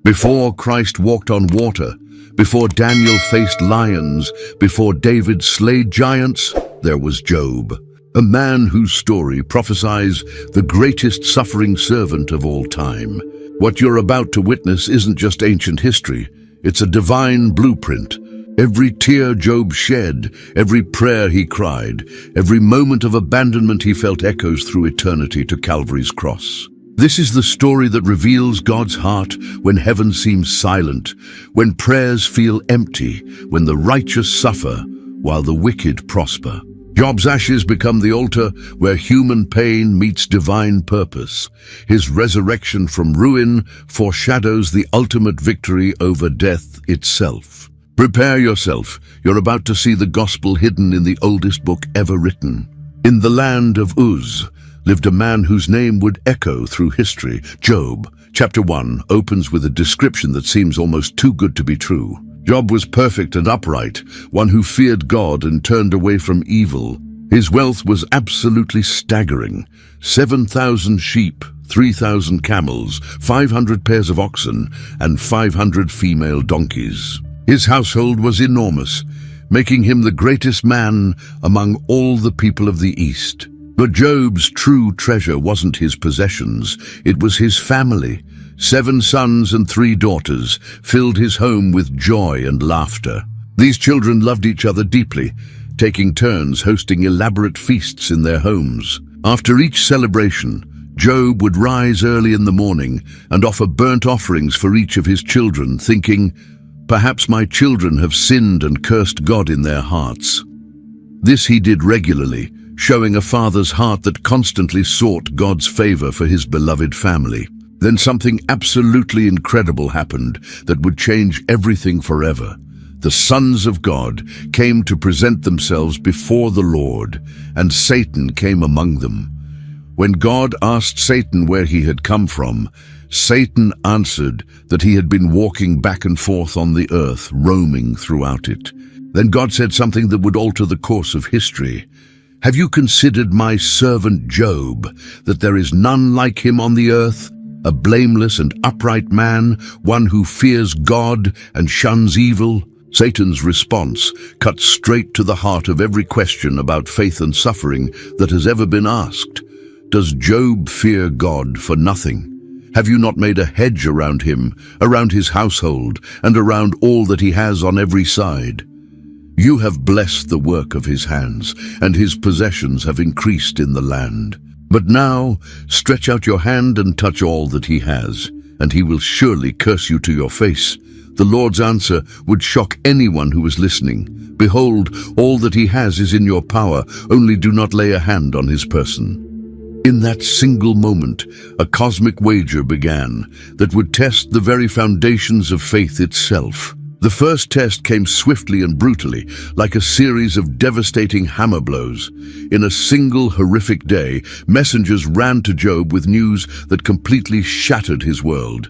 Before Christ walked on water, before Daniel faced lions, before David slayed giants, there was Job, a man whose story prophesies the greatest suffering servant of all time. What you're about to witness isn't just ancient history, it's a divine blueprint. Every tear Job shed, every prayer he cried, every moment of abandonment he felt echoes through eternity to Calvary's cross. This is the story that reveals God's heart when heaven seems silent, when prayers feel empty, when the righteous suffer while the wicked prosper. Job's ashes become the altar where human pain meets divine purpose. His resurrection from ruin foreshadows the ultimate victory over death itself. Prepare yourself. You're about to see the gospel hidden in the oldest book ever written. In the land of Uz lived a man whose name would echo through history. Job, chapter 1, opens with a description that seems almost too good to be true. Job was perfect and upright, one who feared God and turned away from evil. His wealth was absolutely staggering. 7,000 sheep, 3,000 camels, 500 pairs of oxen, and 500 female donkeys. His household was enormous, making him the greatest man among all the people of the East. But Job's true treasure wasn't his possessions, it was his family. 7 sons and 3 daughters filled his home with joy and laughter. These children loved each other deeply, taking turns hosting elaborate feasts in their homes. After each celebration, Job would rise early in the morning and offer burnt offerings for each of his children, thinking, "Perhaps my children have sinned and cursed God in their hearts." This he did regularly, showing a father's heart that constantly sought God's favor for his beloved family. Then something absolutely incredible happened that would change everything forever. The sons of God came to present themselves before the Lord, and Satan came among them. When God asked Satan where he had come from, Satan answered that he had been walking back and forth on the earth, roaming throughout it. Then God said something that would alter the course of history. "Have you considered my servant Job, that there is none like him on the earth? A blameless and upright man, one who fears God and shuns evil?" Satan's response cut straight to the heart of every question about faith and suffering that has ever been asked. Does Job fear God for nothing? Have you not made a hedge around him, around his household, and around all that he has on every side? You have blessed the work of his hands, and his possessions have increased in the land. But now, stretch out your hand and touch all that he has, and he will surely curse you to your face. The Lord's answer would shock anyone who is listening. Behold, all that he has is in your power, only do not lay a hand on his person. In that single moment, a cosmic wager began that would test the very foundations of faith itself. The first test came swiftly and brutally, like a series of devastating hammer blows. In a single horrific day, messengers ran to Job with news that completely shattered his world.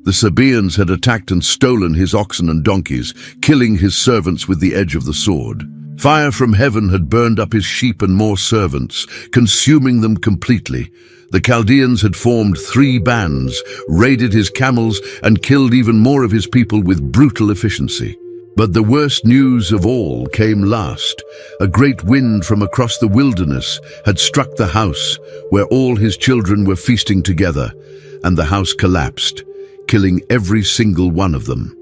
The Sabaeans had attacked and stolen his oxen and donkeys, killing his servants with the edge of the sword. Fire from heaven had burned up his sheep and more servants, consuming them completely. The Chaldeans had formed 3 bands, raided his camels, and killed even more of his people with brutal efficiency. But the worst news of all came last. A great wind from across the wilderness had struck the house, where all his children were feasting together, and the house collapsed, killing every single one of them.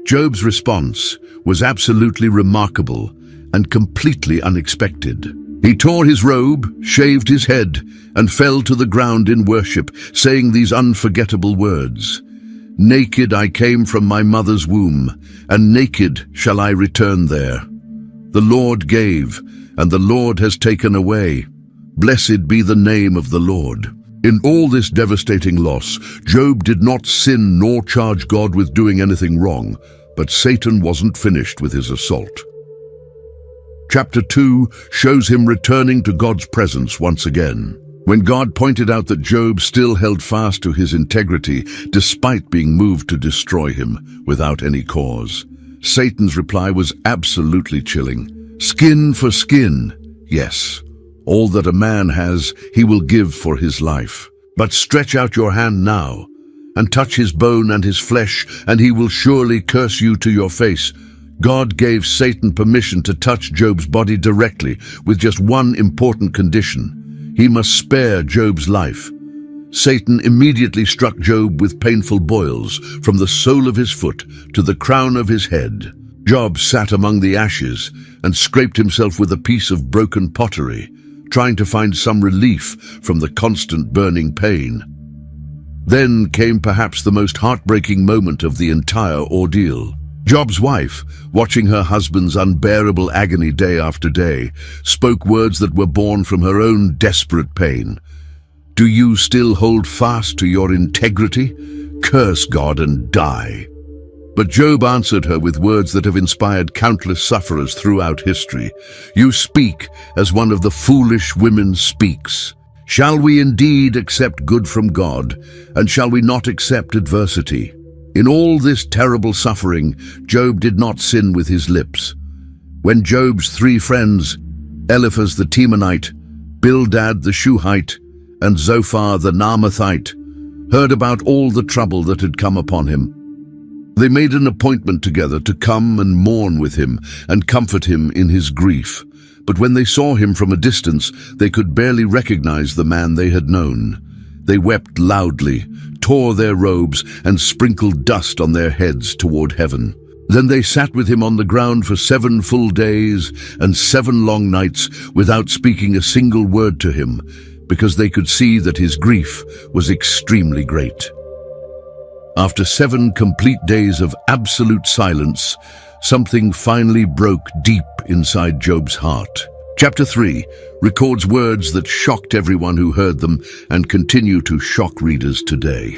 Job's response was absolutely remarkable and completely unexpected. He tore his robe, shaved his head, and fell to the ground in worship, saying these unforgettable words: "Naked I came from my mother's womb, and naked shall I return there. The Lord gave, and the Lord has taken away. Blessed be the name of the Lord." In all this devastating loss, Job did not sin nor charge God with doing anything wrong, but Satan wasn't finished with his assault. Chapter 2 shows him returning to God's presence once again. When God pointed out that Job still held fast to his integrity despite being moved to destroy him without any cause, Satan's reply was absolutely chilling. "Skin for skin, yes. All that a man has, he will give for his life. But stretch out your hand now, and touch his bone and his flesh, and he will surely curse you to your face. God gave Satan permission to touch Job's body directly, with just one important condition. He must spare Job's life. Satan immediately struck Job with painful boils, from the sole of his foot to the crown of his head. Job sat among the ashes and scraped himself with a piece of broken pottery, trying to find some relief from the constant burning pain. Then came perhaps the most heartbreaking moment of the entire ordeal. Job's wife, watching her husband's unbearable agony day after day, spoke words that were born from her own desperate pain. "Do you still hold fast to your integrity? Curse God and die." But Job answered her with words that have inspired countless sufferers throughout history. "You speak as one of the foolish women speaks. Shall we indeed accept good from God, and shall we not accept adversity?" In all this terrible suffering, Job did not sin with his lips. When Job's three friends, Eliphaz the Temanite, Bildad the Shuhite, and Zophar the Naamathite, heard about all the trouble that had come upon him, they made an appointment together to come and mourn with him and comfort him in his grief. But when they saw him from a distance, they could barely recognize the man they had known. They wept loudly, tore their robes, and sprinkled dust on their heads toward heaven. Then they sat with him on the ground for 7 full days and 7 long nights without speaking a single word to him, because they could see that his grief was extremely great. After 7 complete days of absolute silence, something finally broke deep inside Job's heart. Chapter 3 records words that shocked everyone who heard them and continue to shock readers today.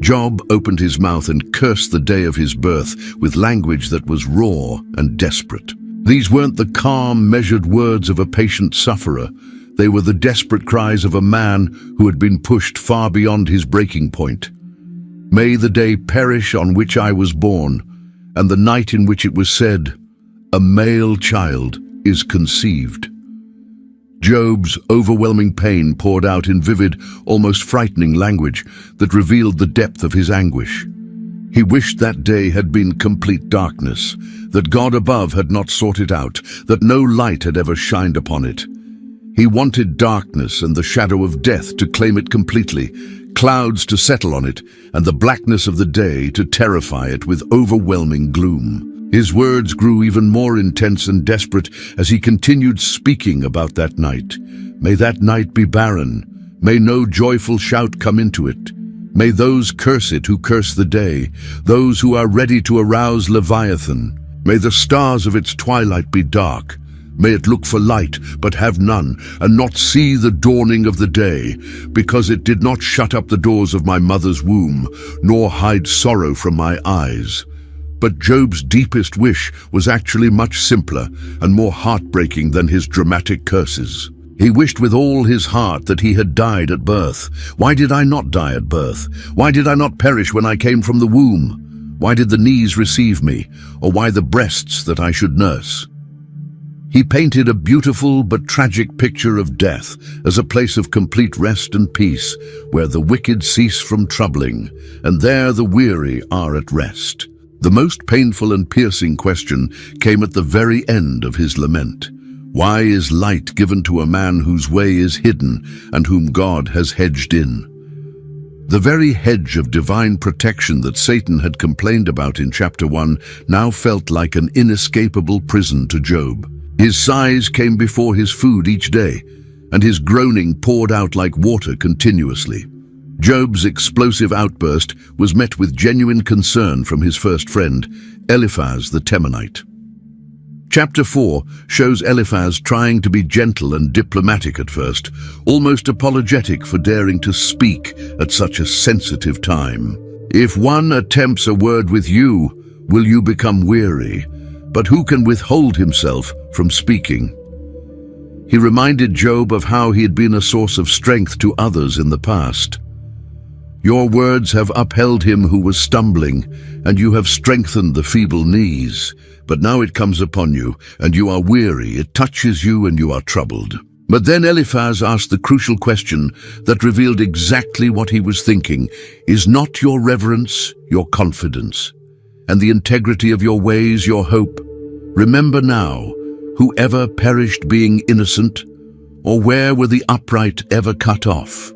Job opened his mouth and cursed the day of his birth with language that was raw and desperate. These weren't the calm, measured words of a patient sufferer. They were the desperate cries of a man who had been pushed far beyond his breaking point. "May the day perish on which I was born, and the night in which it was said, 'A male child is conceived.'" Job's overwhelming pain poured out in vivid, almost frightening language that revealed the depth of his anguish. He wished that day had been complete darkness, that God above had not sought it out, that no light had ever shined upon it. He wanted darkness and the shadow of death to claim it completely, clouds to settle on it, and the blackness of the day to terrify it with overwhelming gloom. His words grew even more intense and desperate as he continued speaking about that night. "May that night be barren. May no joyful shout come into it. May those curse it who curse the day, those who are ready to arouse Leviathan. May the stars of its twilight be dark. May it look for light, but have none, and not see the dawning of the day, because it did not shut up the doors of my mother's womb, nor hide sorrow from my eyes." But Job's deepest wish was actually much simpler and more heartbreaking than his dramatic curses. He wished with all his heart that he had died at birth. "Why did I not die at birth? Why did I not perish when I came from the womb? Why did the knees receive me, or why the breasts that I should nurse?" He painted a beautiful but tragic picture of death as a place of complete rest and peace, where the wicked cease from troubling, and there the weary are at rest. The most painful and piercing question came at the very end of his lament. Why is light given to a man whose way is hidden and whom God has hedged in? The very hedge of divine protection that Satan had complained about in chapter 1 now felt like an inescapable prison to Job. His sighs came before his food each day, and his groaning poured out like water continuously. Job's explosive outburst was met with genuine concern from his first friend, Eliphaz the Temanite. Chapter 4 shows Eliphaz trying to be gentle and diplomatic at first, almost apologetic for daring to speak at such a sensitive time. "If one attempts a word with you, will you become weary? But who can withhold himself from speaking?" He reminded Job of how he had been a source of strength to others in the past. "Your words have upheld him who was stumbling, and you have strengthened the feeble knees. But now it comes upon you, and you are weary, it touches you and you are troubled." But then Eliphaz asked the crucial question that revealed exactly what he was thinking. Is not your reverence your confidence, and the integrity of your ways your hope? Remember now, whoever perished being innocent, or where were the upright ever cut off?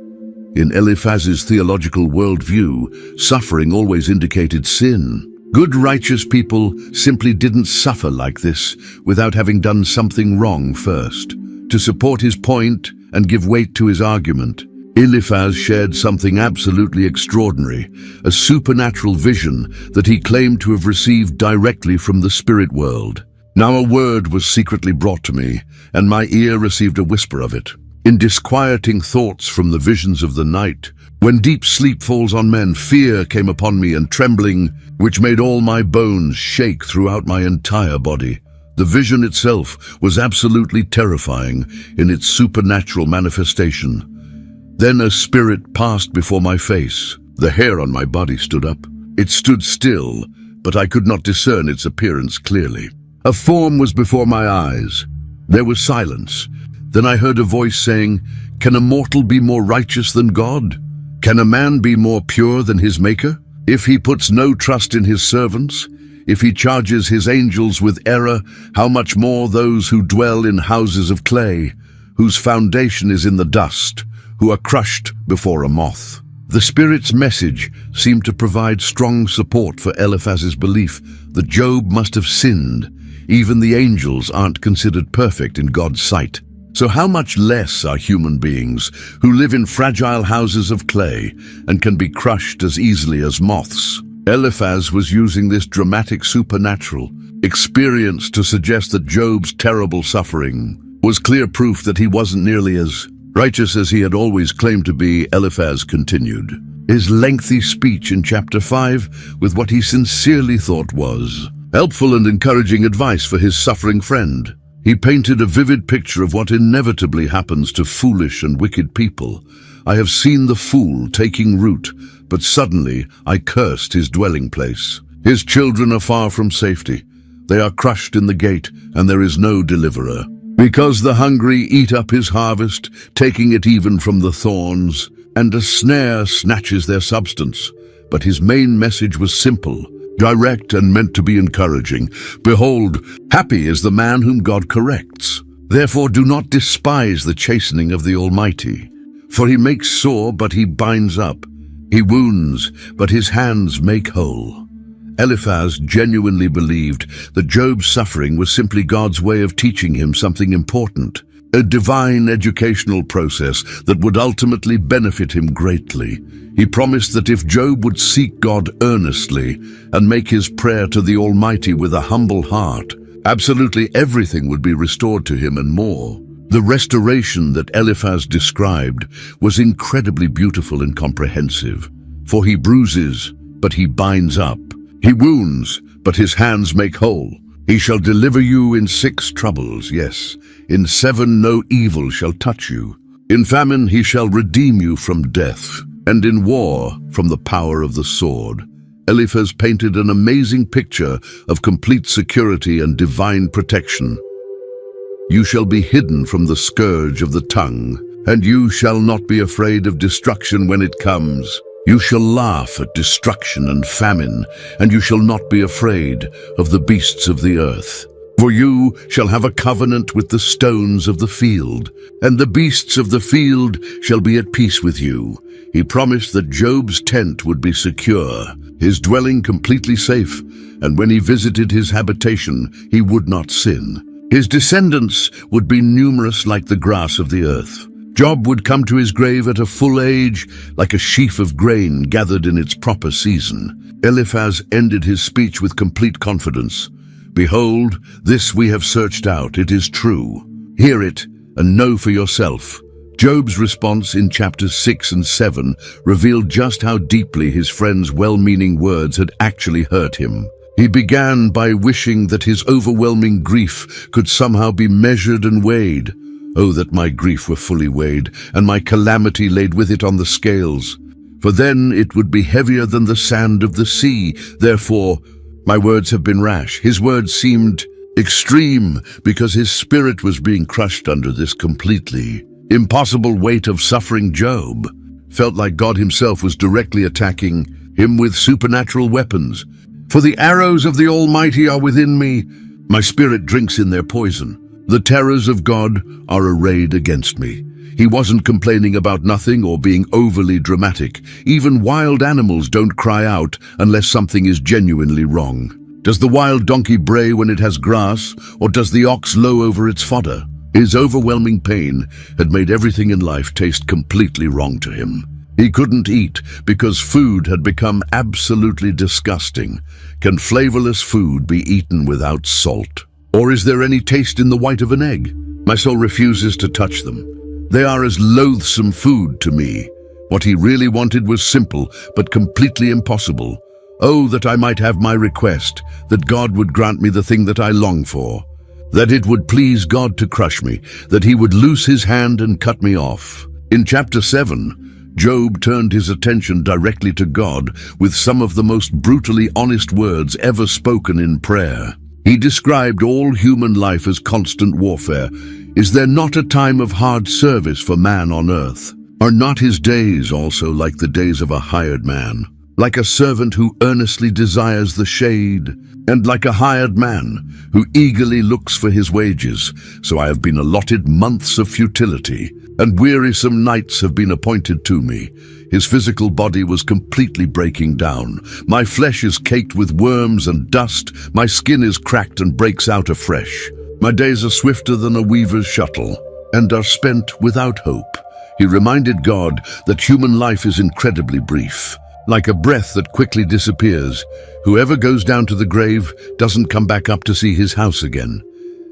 In Eliphaz's theological worldview, suffering always indicated sin. Good righteous people simply didn't suffer like this without having done something wrong first. To support his point and give weight to his argument, Eliphaz shared something absolutely extraordinary, a supernatural vision that he claimed to have received directly from the spirit world. Now a word was secretly brought to me, and my ear received a whisper of it. In disquieting thoughts from the visions of the night, when deep sleep falls on men, fear came upon me and trembling, which made all my bones shake throughout my entire body. The vision itself was absolutely terrifying in its supernatural manifestation. Then a spirit passed before my face. The hair on my body stood up. It stood still, but I could not discern its appearance clearly. A form was before my eyes. There was silence. Then I heard a voice saying, "Can a mortal be more righteous than God? Can a man be more pure than his Maker? If he puts no trust in his servants, if he charges his angels with error, how much more those who dwell in houses of clay, whose foundation is in the dust, who are crushed before a moth?" The Spirit's message seemed to provide strong support for Eliphaz's belief that Job must have sinned. Even the angels aren't considered perfect in God's sight. So how much less are human beings who live in fragile houses of clay and can be crushed as easily as moths? Eliphaz was using this dramatic supernatural experience to suggest that Job's terrible suffering was clear proof that he wasn't nearly as righteous as he had always claimed to be. Eliphaz continued his lengthy speech in chapter 5 with what he sincerely thought was helpful and encouraging advice for his suffering friend. He painted a vivid picture of what inevitably happens to foolish and wicked people. "I have seen the fool taking root, but suddenly I cursed his dwelling place. His children are far from safety. They are crushed in the gate, and there is no deliverer. Because the hungry eat up his harvest, taking it even from the thorns, and a snare snatches their substance." But his main message was simple, direct, and meant to be encouraging. "Behold, happy is the man whom God corrects. Therefore do not despise the chastening of the Almighty. For he makes sore, but he binds up. He wounds, but his hands make whole." Eliphaz genuinely believed that Job's suffering was simply God's way of teaching him something important, a divine educational process that would ultimately benefit him greatly. He promised that if Job would seek God earnestly and make his prayer to the Almighty with a humble heart, absolutely everything would be restored to him and more. The restoration that Eliphaz described was incredibly beautiful and comprehensive. For he bruises, but he binds up. He wounds, but his hands make whole. He shall deliver you in 6 troubles, yes, in 7 no evil shall touch you. In famine he shall redeem you from death, and in war from the power of the sword. Eliphaz painted an amazing picture of complete security and divine protection. "You shall be hidden from the scourge of the tongue, and you shall not be afraid of destruction when it comes. You shall laugh at destruction and famine, and you shall not be afraid of the beasts of the earth. For you shall have a covenant with the stones of the field, and the beasts of the field shall be at peace with you." He promised that Job's tent would be secure, his dwelling completely safe, and when he visited his habitation, he would not sin. His descendants would be numerous like the grass of the earth. Job would come to his grave at a full age, like a sheaf of grain gathered in its proper season. Eliphaz ended his speech with complete confidence. "Behold, this we have searched out, it is true. Hear it, and know for yourself." Job's response in chapters 6 and 7 revealed just how deeply his friend's well-meaning words had actually hurt him. He began by wishing that his overwhelming grief could somehow be measured and weighed. "Oh, that my grief were fully weighed, and my calamity laid with it on the scales. For then it would be heavier than the sand of the sea. Therefore, my words have been rash." His words seemed Extreme because his spirit was being crushed under this completely impossible weight of suffering. Job felt like God himself was directly attacking him with supernatural weapons. For the arrows of the Almighty are within me. My spirit drinks in their poison. The terrors of God are arrayed against me. He wasn't complaining about nothing or being overly dramatic. Even wild animals don't cry out unless something is genuinely wrong. Does the wild donkey bray when it has grass, or does the ox low over its fodder? His overwhelming pain had made everything in life taste completely wrong to him. He couldn't eat because food had become absolutely disgusting. Can flavorless food be eaten without salt? Or is there any taste in the white of an egg? My soul refuses to touch them. They are as loathsome food to me. What he really wanted was simple, but completely impossible. Oh, that I might have my request, that God would grant me the thing that I long for, that it would please God to crush me, that he would loose his hand and cut me off. In chapter 7, Job turned his attention directly to God with some of the most brutally honest words ever spoken in prayer. He described all human life as constant warfare. Is there not a time of hard service for man on earth? Are not his days also like the days of a hired man? Like a servant who earnestly desires the shade, and like a hired man who eagerly looks for his wages. So I have been allotted months of futility, and wearisome nights have been appointed to me. His physical body was completely breaking down. My flesh is caked with worms and dust. My skin is cracked and breaks out afresh. My days are swifter than a weaver's shuttle, and are spent without hope. He reminded God that human life is incredibly brief. Like a breath that quickly disappears, whoever goes down to the grave doesn't come back up to see his house again.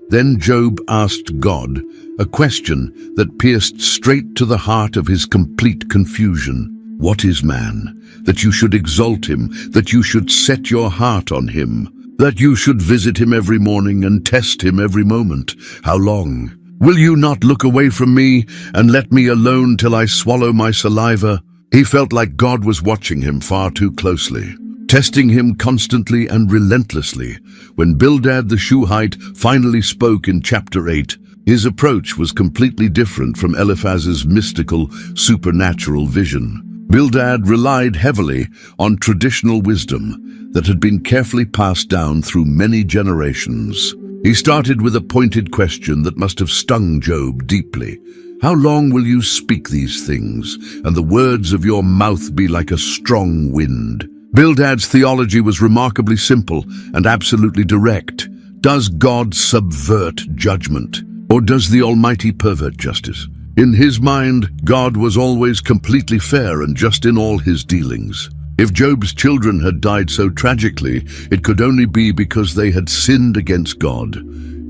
Then Job asked God a question that pierced straight to the heart of his complete confusion. What is man, that you should exalt him, that you should set your heart on him, that you should visit him every morning and test him every moment? How long? Will you not look away from me and let me alone till I swallow my saliva? He felt like God was watching him far too closely, testing him constantly and relentlessly. When Bildad the Shuhite finally spoke in chapter 8, his approach was completely different from Eliphaz's mystical, supernatural vision. Bildad relied heavily on traditional wisdom that had been carefully passed down through many generations. He started with a pointed question that must have stung Job deeply. How long will you speak these things, and the words of your mouth be like a strong wind? Bildad's theology was remarkably simple and absolutely direct. Does God subvert judgment, or does the Almighty pervert justice? In his mind, God was always completely fair and just in all his dealings. If Job's children had died so tragically, it could only be because they had sinned against God.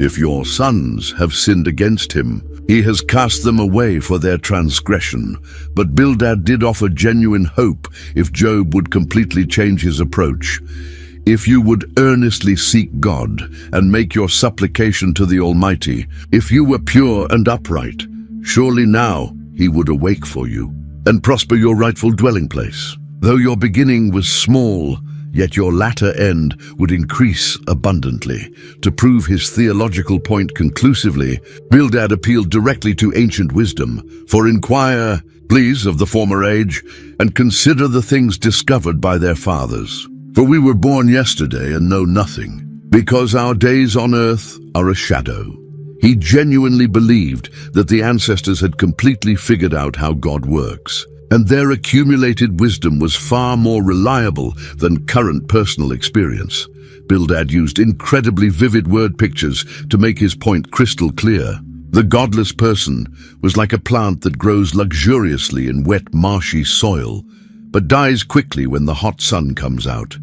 If your sons have sinned against him, he has cast them away for their transgression. But Bildad did offer genuine hope if Job would completely change his approach. If you would earnestly seek God and make your supplication to the Almighty, if you were pure and upright, surely now he would awake for you and prosper your rightful dwelling place. Though your beginning was small, yet your latter end would increase abundantly. To prove his theological point conclusively, Bildad appealed directly to ancient wisdom. For inquire, please, of the former age, and consider the things discovered by their fathers. For we were born yesterday and know nothing, because our days on earth are a shadow. He genuinely believed that the ancestors had completely figured out how God works, and their accumulated wisdom was far more reliable than current personal experience. Bildad used incredibly vivid word pictures to make his point crystal clear. The godless person was like a plant that grows luxuriously in wet, marshy soil, but dies quickly when the hot sun comes out.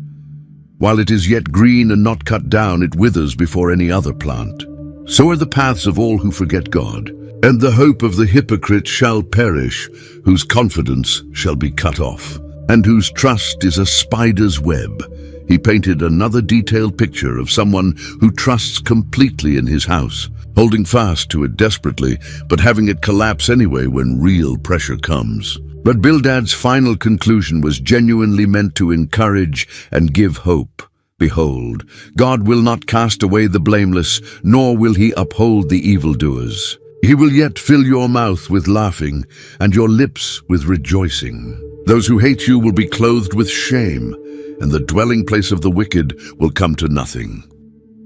While it is yet green and not cut down, it withers before any other plant. So are the paths of all who forget God, and the hope of the hypocrite shall perish, whose confidence shall be cut off, and whose trust is a spider's web. He painted another detailed picture of someone who trusts completely in his house, holding fast to it desperately, but having it collapse anyway when real pressure comes. But Bildad's final conclusion was genuinely meant to encourage and give hope. Behold, God will not cast away the blameless, nor will he uphold the evildoers. He will yet fill your mouth with laughing, and your lips with rejoicing. Those who hate you will be clothed with shame, and the dwelling place of the wicked will come to nothing.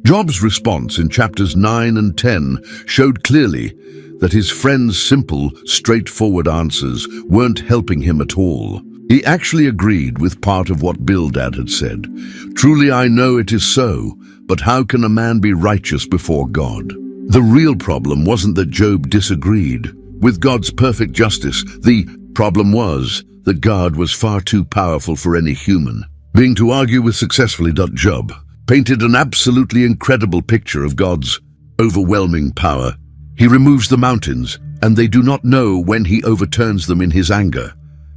Job's response in chapters 9 and 10 showed clearly that his friend's simple, straightforward answers weren't helping him at all. He actually agreed with part of what Bildad had said. Truly I know it is so, but how can a man be righteous before God? The real problem wasn't that Job disagreed with God's perfect justice. The problem was that God was far too powerful for any human being to argue with successfully. Job painted an absolutely incredible picture of God's overwhelming power. He removes the mountains, and they do not know when he overturns them in his anger.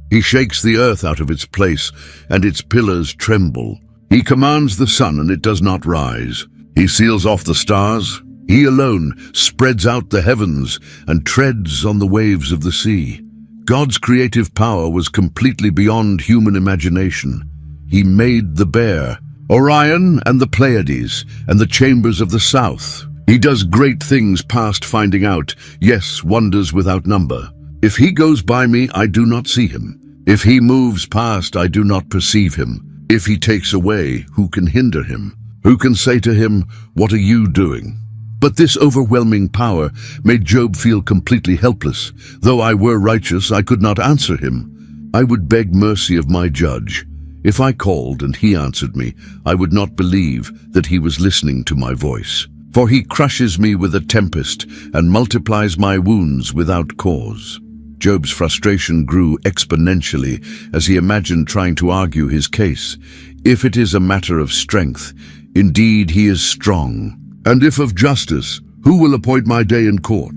He shakes the earth out of its place, and its pillars tremble. He commands the sun, and it does not rise. He seals off the stars. He alone spreads out the heavens and treads on the waves of the sea. God's creative power was completely beyond human imagination. He made the bear, Orion and the Pleiades, and the chambers of the south. He does great things past finding out, yes, wonders without number. If he goes by me, I do not see him. If he moves past, I do not perceive him. If he takes away, who can hinder him? Who can say to him, what are you doing? But this overwhelming power made Job feel completely helpless. Though I were righteous, I could not answer him. I would beg mercy of my judge. If I called and he answered me, I would not believe that he was listening to my voice. For he crushes me with a tempest and multiplies my wounds without cause. Job's frustration grew exponentially as he imagined trying to argue his case. If it is a matter of strength, indeed he is strong. And if of justice, who will appoint my day in court?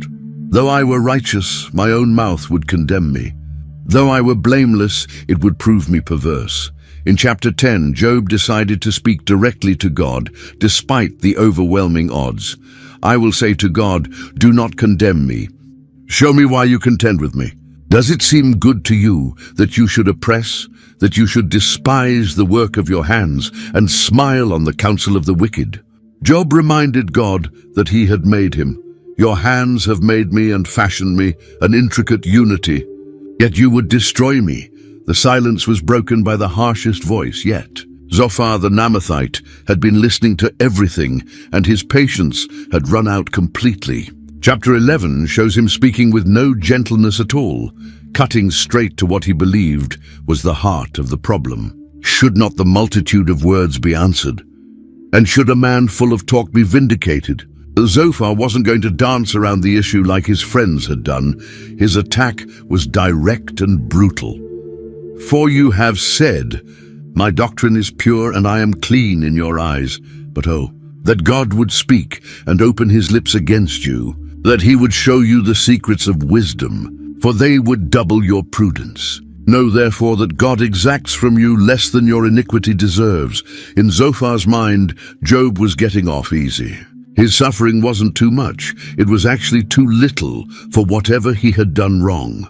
Though I were righteous, my own mouth would condemn me. Though I were blameless, it would prove me perverse. In chapter 10, Job decided to speak directly to God, despite the overwhelming odds. I will say to God, do not condemn me. Show me why you contend with me. Does it seem good to you that you should oppress, that you should despise the work of your hands and smile on the counsel of the wicked? Job reminded God that he had made him. Your hands have made me and fashioned me, an intricate unity. Yet you would destroy me. The silence was broken by the harshest voice yet. Zophar the Naamathite had been listening to everything, and his patience had run out completely. Chapter 11 shows him speaking with no gentleness at all, cutting straight to what he believed was the heart of the problem. Should not the multitude of words be answered? And should a man full of talk be vindicated? Zophar wasn't going to dance around the issue like his friends had done. His attack was direct and brutal. For you have said, my doctrine is pure and I am clean in your eyes. But oh, that God would speak and open his lips against you, that he would show you the secrets of wisdom, for they would double your prudence. Know therefore that God exacts from you less than your iniquity deserves. In Zophar's mind, Job was getting off easy. His suffering wasn't too much, it was actually too little for whatever he had done wrong.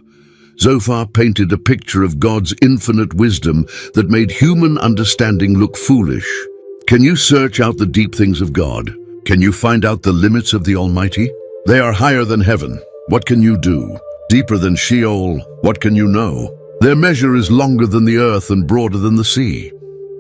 Zophar painted a picture of God's infinite wisdom that made human understanding look foolish. Can you search out the deep things of God? Can you find out the limits of the Almighty? They are higher than heaven. What can you do? Deeper than Sheol. What can you know? Their measure is longer than the earth and broader than the sea.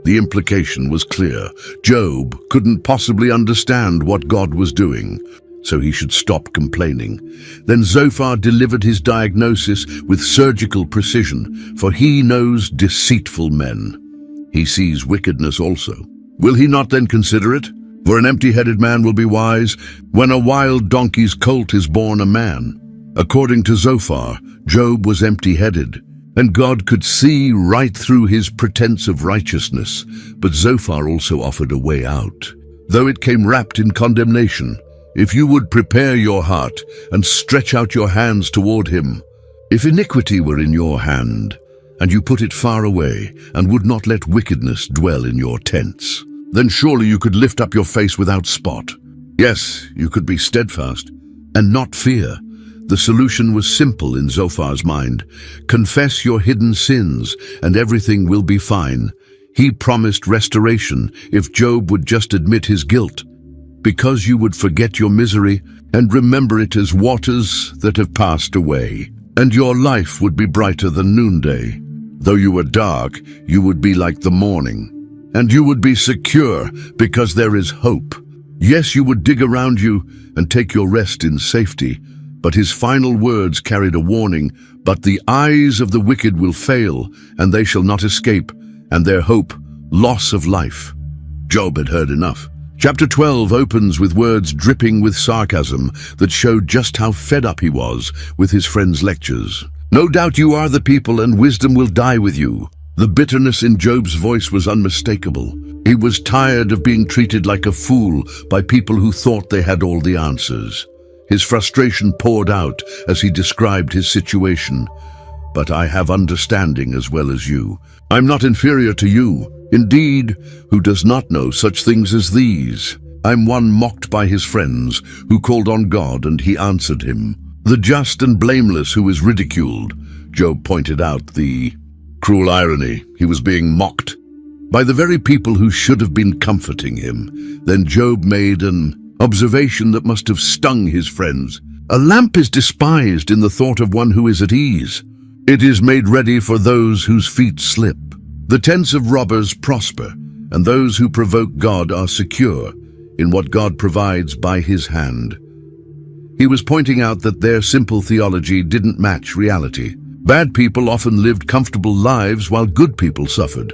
The implication was clear. Job couldn't possibly understand what God was doing, so he should stop complaining. Then Zophar delivered his diagnosis with surgical precision, for he knows deceitful men. He sees wickedness also. Will he not then consider it? For an empty-headed man will be wise when a wild donkey's colt is born a man. According to Zophar, Job was empty-headed, and God could see right through his pretense of righteousness. But Zophar also offered a way out, though it came wrapped in condemnation. If you would prepare your heart and stretch out your hands toward him, if iniquity were in your hand, and you put it far away, and would not let wickedness dwell in your tents, then surely you could lift up your face without spot. Yes, you could be steadfast and not fear. The solution was simple in Zophar's mind. Confess your hidden sins, and everything will be fine. He promised restoration if Job would just admit his guilt, because you would forget your misery and remember it as waters that have passed away, and your life would be brighter than noonday. Though you were dark, you would be like the morning, and you would be secure because there is hope. Yes, you would dig around you and take your rest in safety, but his final words carried a warning. But the eyes of the wicked will fail, and they shall not escape, and their hope, loss of life. Job had heard enough. Chapter 12 opens with words dripping with sarcasm that showed just how fed up he was with his friend's lectures. No doubt you are the people, and wisdom will die with you. The bitterness in Job's voice was unmistakable. He was tired of being treated like a fool by people who thought they had all the answers. His frustration poured out as he described his situation. But I have understanding as well as you. I'm not inferior to you. Indeed, who does not know such things as these? I'm one mocked by his friends, who called on God and he answered him. The just and blameless who is ridiculed. Job pointed out the cruel irony. He was being mocked by the very people who should have been comforting him. Then Job made an observation that must have stung his friends. A lamp is despised in the thought of one who is at ease. It is made ready for those whose feet slip. The tents of robbers prosper, and those who provoke God are secure in what God provides by his hand. He was pointing out that their simple theology didn't match reality. Bad people often lived comfortable lives while good people suffered.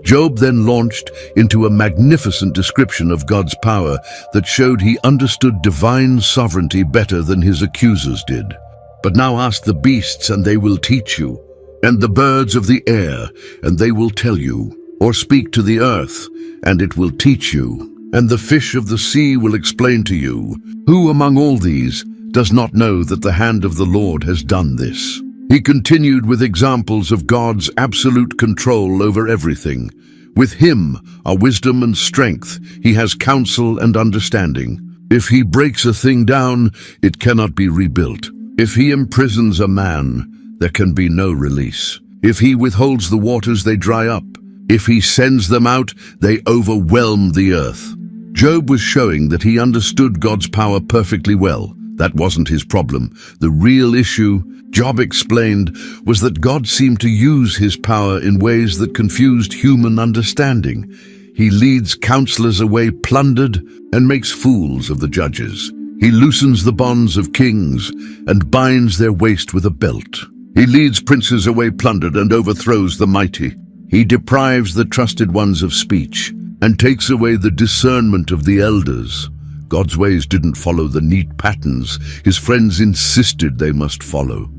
Job then launched into a magnificent description of God's power that showed he understood divine sovereignty better than his accusers did. But now ask the beasts, and they will teach you, and the birds of the air, and they will tell you, or speak to the earth, and it will teach you, and the fish of the sea will explain to you. Who among all these does not know that the hand of the Lord has done this? He continued with examples of God's absolute control over everything. With him are wisdom and strength. He has counsel and understanding. If he breaks a thing down, it cannot be rebuilt. If he imprisons a man, there can be no release. If he withholds the waters, they dry up. If he sends them out, they overwhelm the earth. Job was showing that he understood God's power perfectly well. That wasn't his problem. The real issue, Job explained, was that God seemed to use his power in ways that confused human understanding. He leads counselors away plundered and makes fools of the judges. He loosens the bonds of kings and binds their waist with a belt. He leads princes away plundered and overthrows the mighty. He deprives the trusted ones of speech and takes away the discernment of the elders. God's ways didn't follow the neat patterns his friends insisted they must follow.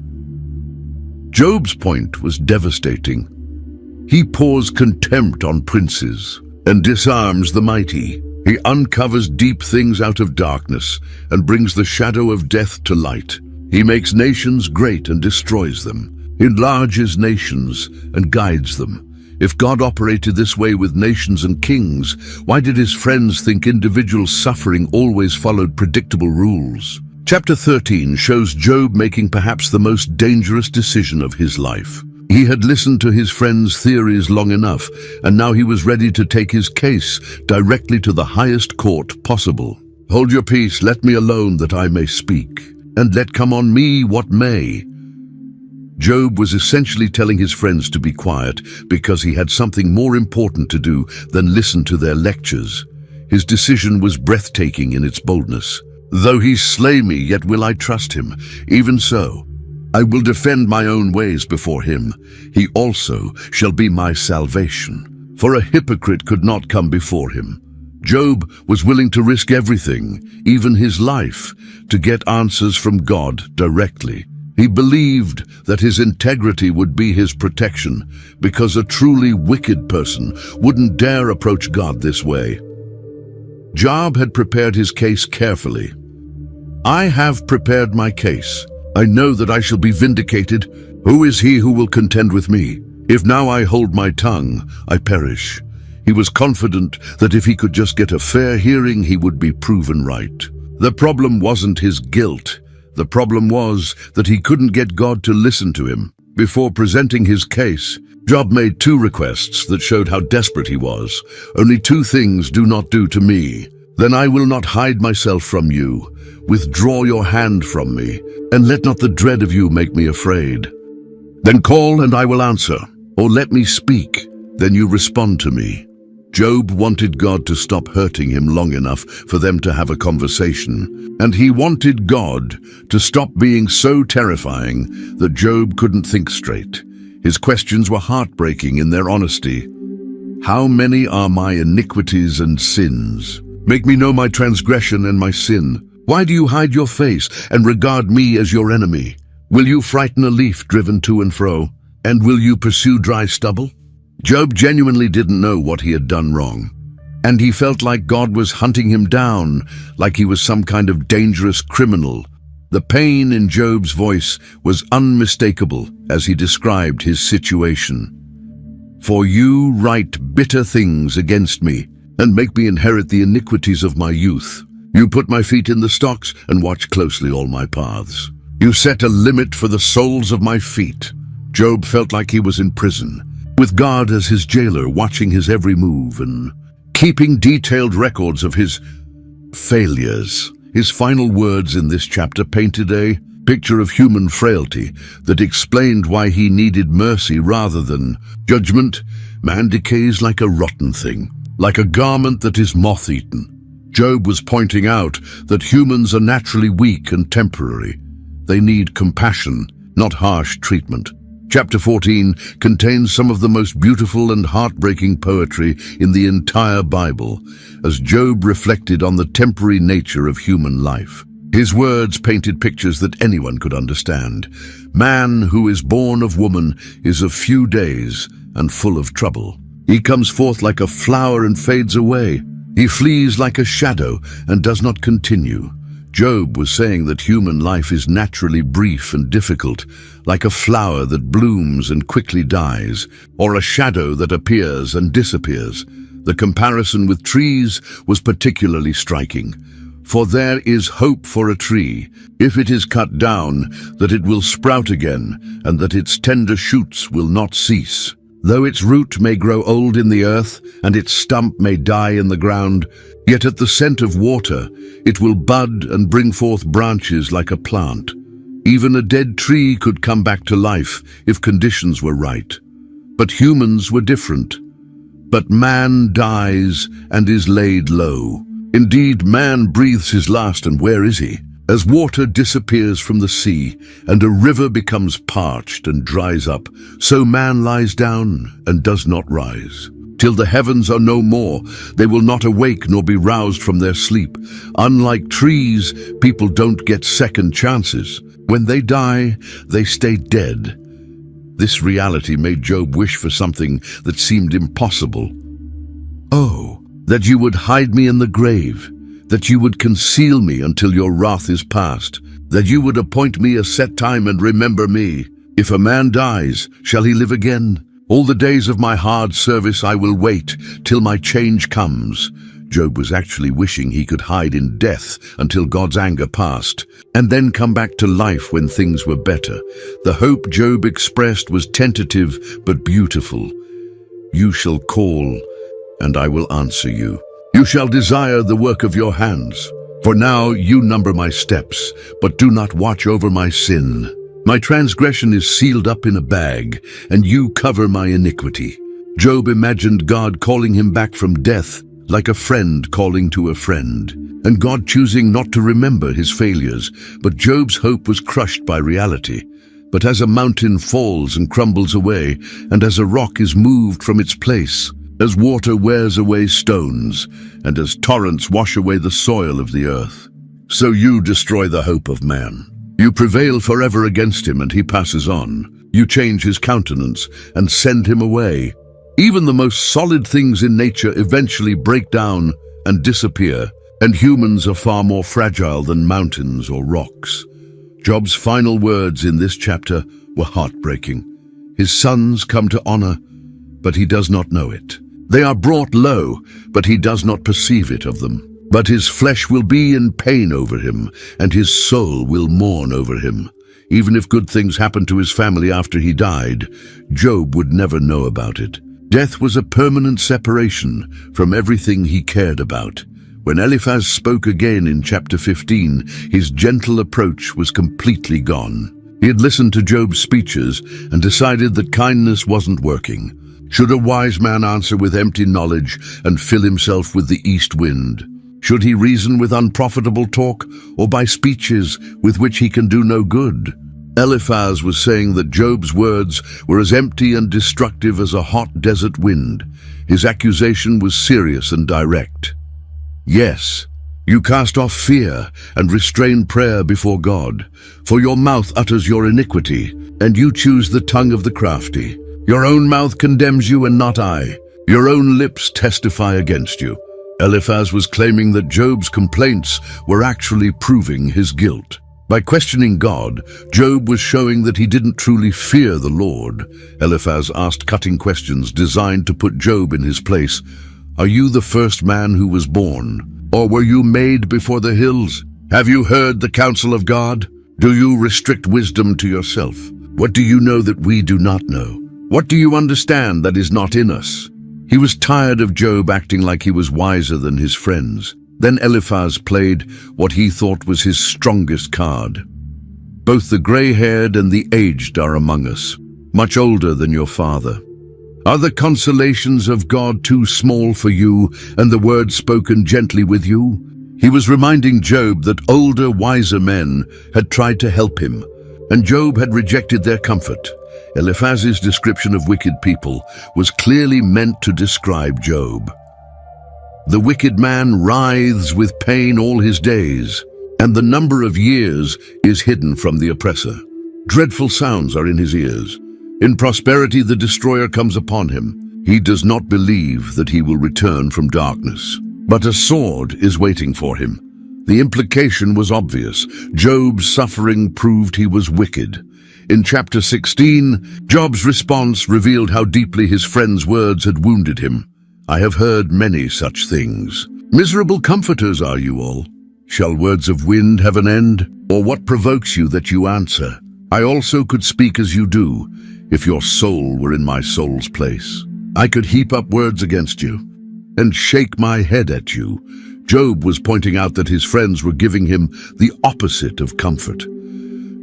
Job's point was devastating. He pours contempt on princes and disarms the mighty. He uncovers deep things out of darkness and brings the shadow of death to light. He makes nations great and destroys them, enlarges nations and guides them. If God operated this way with nations and kings, why did his friends think individual suffering always followed predictable rules? Chapter 13 shows Job making perhaps the most dangerous decision of his life. He had listened to his friends' theories long enough, and now he was ready to take his case directly to the highest court possible. Hold your peace, let me alone that I may speak, and let come on me what may. Job was essentially telling his friends to be quiet because he had something more important to do than listen to their lectures. His decision was breathtaking in its boldness. Though he slay me, yet will I trust him. Even so, I will defend my own ways before him. He also shall be my salvation. For a hypocrite could not come before him. Job was willing to risk everything, even his life, to get answers from God directly. He believed that his integrity would be his protection, because a truly wicked person wouldn't dare approach God this way. Job had prepared his case carefully. I have prepared my case. I know that I shall be vindicated. Who is he who will contend with me? If now I hold my tongue, I perish. He was confident that if he could just get a fair hearing, he would be proven right. The problem wasn't his guilt. The problem was that he couldn't get God to listen to him. Before presenting his case, Job made two requests that showed how desperate he was. "Only two things do not do to me. Then I will not hide myself from you. Withdraw your hand from me, and let not the dread of you make me afraid. Then call, and I will answer, or let me speak, then you respond to me." Job wanted God to stop hurting him long enough for them to have a conversation, and he wanted God to stop being so terrifying that Job couldn't think straight. His questions were heartbreaking in their honesty. "How many are my iniquities and sins? Make me know my transgression and my sin. Why do you hide your face and regard me as your enemy? Will you frighten a leaf driven to and fro? And will you pursue dry stubble?" Job genuinely didn't know what he had done wrong, and he felt like God was hunting him down, like he was some kind of dangerous criminal. The pain in Job's voice was unmistakable as he described his situation. "For you write bitter things against me, and make me inherit the iniquities of my youth. You put my feet in the stocks and watch closely all my paths. You set a limit for the soles of my feet." Job felt like he was in prison, with God as his jailer watching his every move and keeping detailed records of his failures. His final words in this chapter painted a picture of human frailty that explained why he needed mercy rather than judgment. Man decays like a rotten thing, like a garment that is moth-eaten. Job was pointing out that humans are naturally weak and temporary. They need compassion, not harsh treatment. Chapter 14 contains some of the most beautiful and heartbreaking poetry in the entire Bible, as Job reflected on the temporary nature of human life. His words painted pictures that anyone could understand. Man who is born of woman is of few days and full of trouble. He comes forth like a flower and fades away. He flees like a shadow and does not continue. Job was saying that human life is naturally brief and difficult, like a flower that blooms and quickly dies, or a shadow that appears and disappears. The comparison with trees was particularly striking. "For there is hope for a tree, if it is cut down, that it will sprout again, and that its tender shoots will not cease. Though its root may grow old in the earth, and its stump may die in the ground, yet at the scent of water it will bud and bring forth branches like a plant. Even a dead tree could come back to life if conditions were right. But humans were different. But man dies and is laid low. Indeed, man breathes his last, and where is he? As water disappears from the sea, and a river becomes parched and dries up, so man lies down and does not rise. Till the heavens are no more, they will not awake nor be roused from their sleep. Unlike trees, people don't get second chances. When they die, they stay dead." This reality made Job wish for something that seemed impossible. "Oh, that you would hide me in the grave, that you would conceal me until your wrath is past, that you would appoint me a set time and remember me. If a man dies, shall he live again? All the days of my hard service I will wait till my change comes." Job was actually wishing he could hide in death until God's anger passed, and then come back to life when things were better. The hope Job expressed was tentative but beautiful. "You shall call, and I will answer you. You shall desire the work of your hands. For now you number my steps, but do not watch over my sin. My transgression is sealed up in a bag, and you cover my iniquity." Job imagined God calling him back from death, like a friend calling to a friend, and God choosing not to remember his failures. But Job's hope was crushed by reality. But as a mountain falls and crumbles away, and as a rock is moved from its place, as water wears away stones, and as torrents wash away the soil of the earth, so you destroy the hope of man. You prevail forever against him, and he passes on. You change his countenance and send him away. Even the most solid things in nature eventually break down and disappear, and humans are far more fragile than mountains or rocks. Job's final words in this chapter were heartbreaking. His sons come to honor, but he does not know it. They are brought low, but he does not perceive it of them. But his flesh will be in pain over him, and his soul will mourn over him. Even if good things happened to his family after he died, Job would never know about it. Death was a permanent separation from everything he cared about. When Eliphaz spoke again in chapter 15, his gentle approach was completely gone. He had listened to Job's speeches and decided that kindness wasn't working. Should a wise man answer with empty knowledge and fill himself with the east wind? Should he reason with unprofitable talk, or by speeches with which he can do no good? Eliphaz was saying that Job's words were as empty and destructive as a hot desert wind. His accusation was serious and direct. Yes, you cast off fear and restrain prayer before God, for your mouth utters your iniquity, and you choose the tongue of the crafty. Your own mouth condemns you and not I. Your own lips testify against you. Eliphaz was claiming that Job's complaints were actually proving his guilt. By questioning God, Job was showing that he didn't truly fear the Lord. Eliphaz asked cutting questions designed to put Job in his place. Are you the first man who was born? Or were you made before the hills? Have you heard the counsel of God? Do you restrict wisdom to yourself? What do you know that we do not know? What do you understand that is not in us? He was tired of Job acting like he was wiser than his friends. Then Eliphaz played what he thought was his strongest card. Both the gray-haired and the aged are among us, much older than your father. Are the consolations of God too small for you, and the words spoken gently with you? He was reminding Job that older, wiser men had tried to help him, and Job had rejected their comfort. Eliphaz's description of wicked people was clearly meant to describe Job. The wicked man writhes with pain all his days, and the number of years is hidden from the oppressor. Dreadful sounds are in his ears. In prosperity the destroyer comes upon him. He does not believe that he will return from darkness, but a sword is waiting for him. The implication was obvious. Job's suffering proved he was wicked. In chapter 16, Job's response revealed how deeply his friends' words had wounded him. I have heard many such things. Miserable comforters are you all. Shall words of wind have an end? Or what provokes you that you answer? I also could speak as you do, if your soul were in my soul's place. I could heap up words against you and shake my head at you. Job was pointing out that his friends were giving him the opposite of comfort.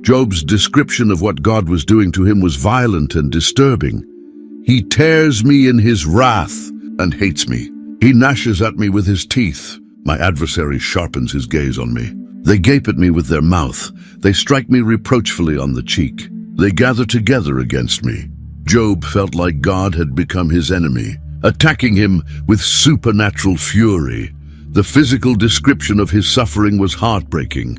Job's description of what God was doing to him was violent and disturbing. He tears me in his wrath and hates me. He gnashes at me with his teeth. My adversary sharpens his gaze on me. They gape at me with their mouth. They strike me reproachfully on the cheek. They gather together against me. Job felt like God had become his enemy, attacking him with supernatural fury. The physical description of his suffering was heartbreaking.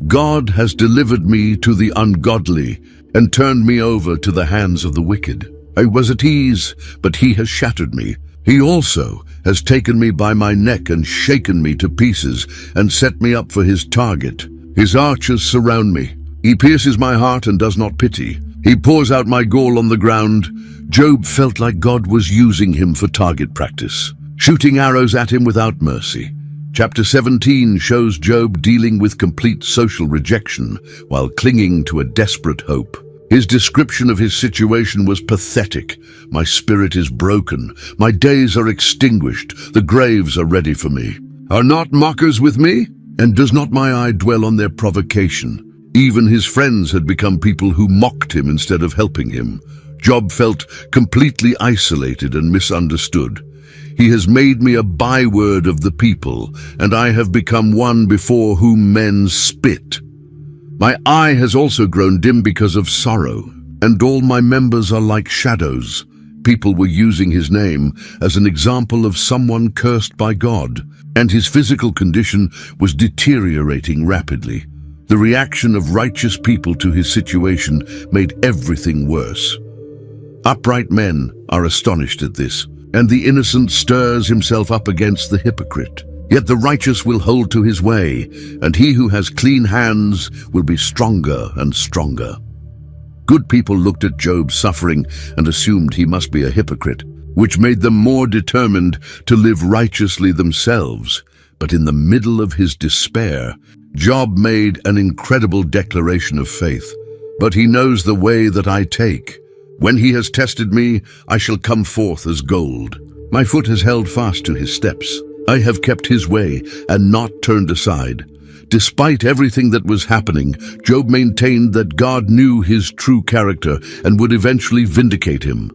God has delivered me to the ungodly and turned me over to the hands of the wicked. I was at ease, but he has shattered me. He also has taken me by my neck and shaken me to pieces and set me up for his target. His archers surround me. He pierces my heart and does not pity. He pours out my gall on the ground. Job felt like God was using him for target practice, shooting arrows at him without mercy. Chapter 17 shows Job dealing with complete social rejection while clinging to a desperate hope. His description of his situation was pathetic. My spirit is broken. My days are extinguished. The graves are ready for me. Are not mockers with me? And does not my eye dwell on their provocation? Even his friends had become people who mocked him instead of helping him. Job felt completely isolated and misunderstood. He has made me a byword of the people, and I have become one before whom men spit. My eye has also grown dim because of sorrow, and all my members are like shadows. People were using his name as an example of someone cursed by God, and his physical condition was deteriorating rapidly. The reaction of righteous people to his situation made everything worse. Upright men are astonished at this, and the innocent stirs himself up against the hypocrite. Yet the righteous will hold to his way, and he who has clean hands will be stronger and stronger. Good people looked at Job's suffering and assumed he must be a hypocrite, which made them more determined to live righteously themselves. But in the middle of his despair, Job made an incredible declaration of faith. but he knows the way that I take. When he has tested me, I shall come forth as gold. My foot has held fast to his steps. I have kept his way and not turned aside. Despite everything that was happening, Job maintained that God knew his true character and would eventually vindicate him.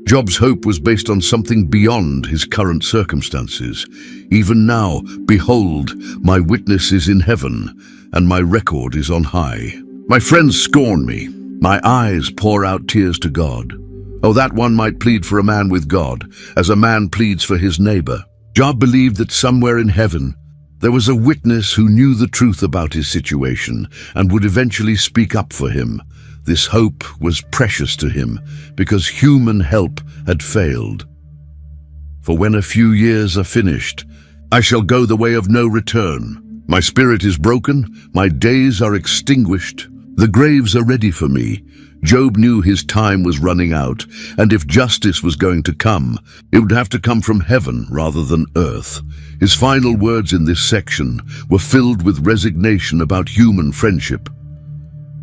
Job's hope was based on something beyond his current circumstances. Even now, behold, my witness is in heaven, and my record is on high. My friends scorn me. My eyes pour out tears to God. Oh, that one might plead for a man with God, as a man pleads for his neighbor. Job believed that somewhere in heaven, there was a witness who knew the truth about his situation and would eventually speak up for him. This hope was precious to him because human help had failed. For when a few years are finished, I shall go the way of no return. My spirit is broken, my days are extinguished. The graves are ready for me. Job knew his time was running out, and if justice was going to come, it would have to come from heaven rather than earth. His final words in this section were filled with resignation about human friendship.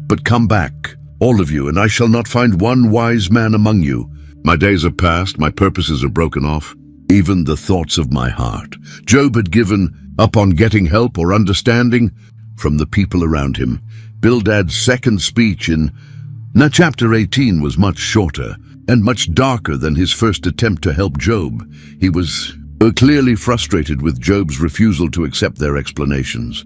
But come back, all of you, and I shall not find one wise man among you. My days are past, my purposes are broken off, even the thoughts of my heart. Job had given up on getting help or understanding from the people around him. Bildad's second speech in chapter 18 was much shorter and much darker than his first attempt to help Job. He was clearly frustrated with Job's refusal to accept their explanations.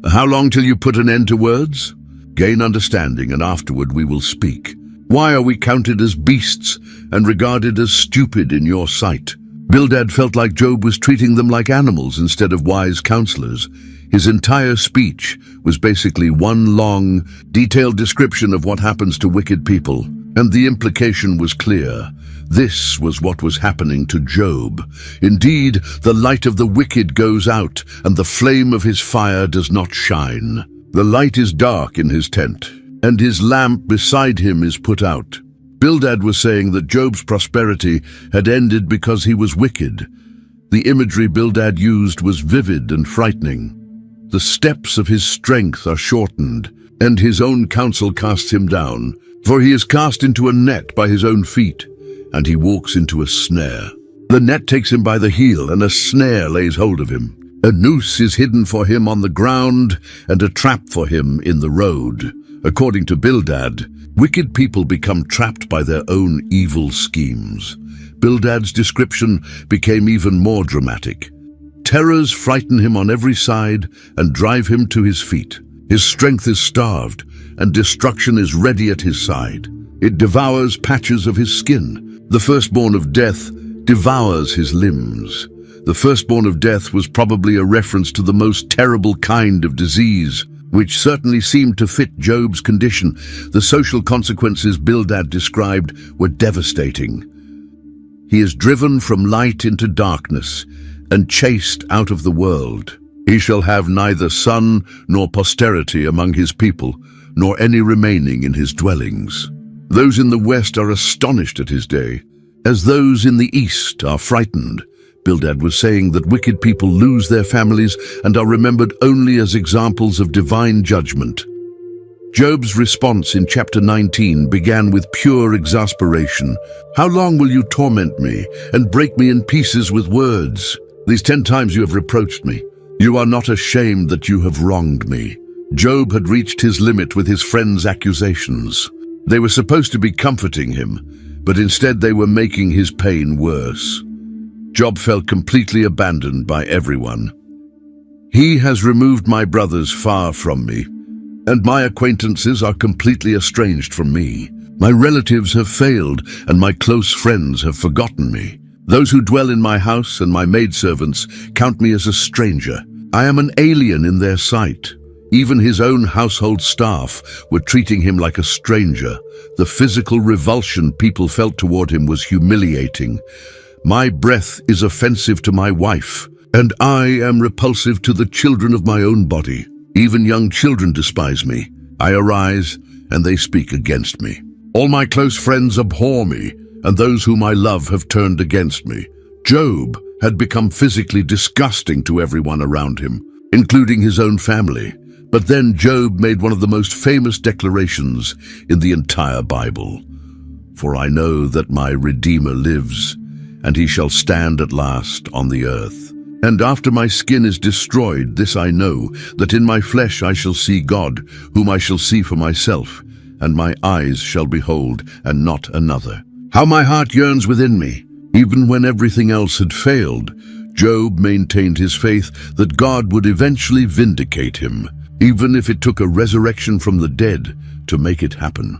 How long till you put an end to words? Gain understanding, and afterward we will speak. Why are we counted as beasts and regarded as stupid in your sight? Bildad felt like Job was treating them like animals instead of wise counselors. His entire speech was basically one long, detailed description of what happens to wicked people, and the implication was clear. This was what was happening to Job. Indeed, the light of the wicked goes out, and the flame of his fire does not shine. The light is dark in his tent, and his lamp beside him is put out. Bildad was saying that Job's prosperity had ended because he was wicked. The imagery Bildad used was vivid and frightening. The steps of his strength are shortened, and his own counsel casts him down, for he is cast into a net by his own feet, and he walks into a snare. The net takes him by the heel, and a snare lays hold of him. A noose is hidden for him on the ground, and a trap for him in the road. According to Bildad, wicked people become trapped by their own evil schemes. Bildad's description became even more dramatic. Terrors frighten him on every side and drive him to his feet. His strength is starved, and destruction is ready at his side. It devours patches of his skin. The firstborn of death devours his limbs. The firstborn of death was probably a reference to the most terrible kind of disease, which certainly seemed to fit Job's condition. The social consequences Bildad described were devastating. He is driven from light into darkness and chased out of the world. He shall have neither son nor posterity among his people, nor any remaining in his dwellings. Those in the west are astonished at his day, as those in the east are frightened. Bildad was saying that wicked people lose their families and are remembered only as examples of divine judgment. Job's response in chapter 19 began with pure exasperation. How long will you torment me and break me in pieces with words? These 10 times you have reproached me. You are not ashamed that you have wronged me. Job had reached his limit with his friends' accusations. They were supposed to be comforting him, but instead they were making his pain worse. Job felt completely abandoned by everyone. He has removed my brothers far from me, and my acquaintances are completely estranged from me. My relatives have failed, and my close friends have forgotten me. Those who dwell in my house and my maidservants count me as a stranger. I am an alien in their sight. Even his own household staff were treating him like a stranger. The physical revulsion people felt toward him was humiliating. My breath is offensive to my wife, and I am repulsive to the children of my own body. Even young children despise me. I arise, and they speak against me. All my close friends abhor me, and those whom I love have turned against me. Job had become physically disgusting to everyone around him, including his own family. But then Job made one of the most famous declarations in the entire Bible. "For I know that my Redeemer lives, and he shall stand at last on the earth. And after my skin is destroyed, this I know, that in my flesh I shall see God, whom I shall see for myself, and my eyes shall behold, and not another. How my heart yearns within me!" Even when everything else had failed, Job maintained his faith that God would eventually vindicate him, even if it took a resurrection from the dead to make it happen.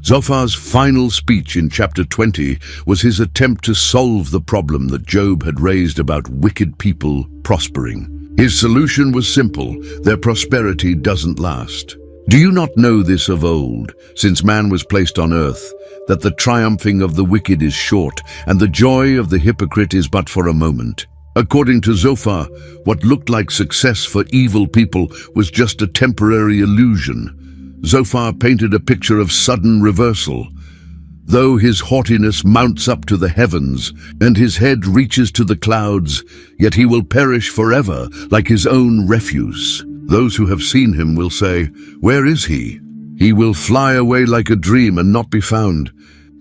Zophar's final speech in chapter 20 was his attempt to solve the problem that Job had raised about wicked people prospering. His solution was simple: their prosperity doesn't last. Do you not know this of old, since man was placed on earth, that the triumphing of the wicked is short, and the joy of the hypocrite is but for a moment? According to Zophar, what looked like success for evil people was just a temporary illusion. Zophar painted a picture of sudden reversal. Though his haughtiness mounts up to the heavens, and his head reaches to the clouds, yet he will perish forever like his own refuse. Those who have seen him will say, "Where is he?" He will fly away like a dream and not be found.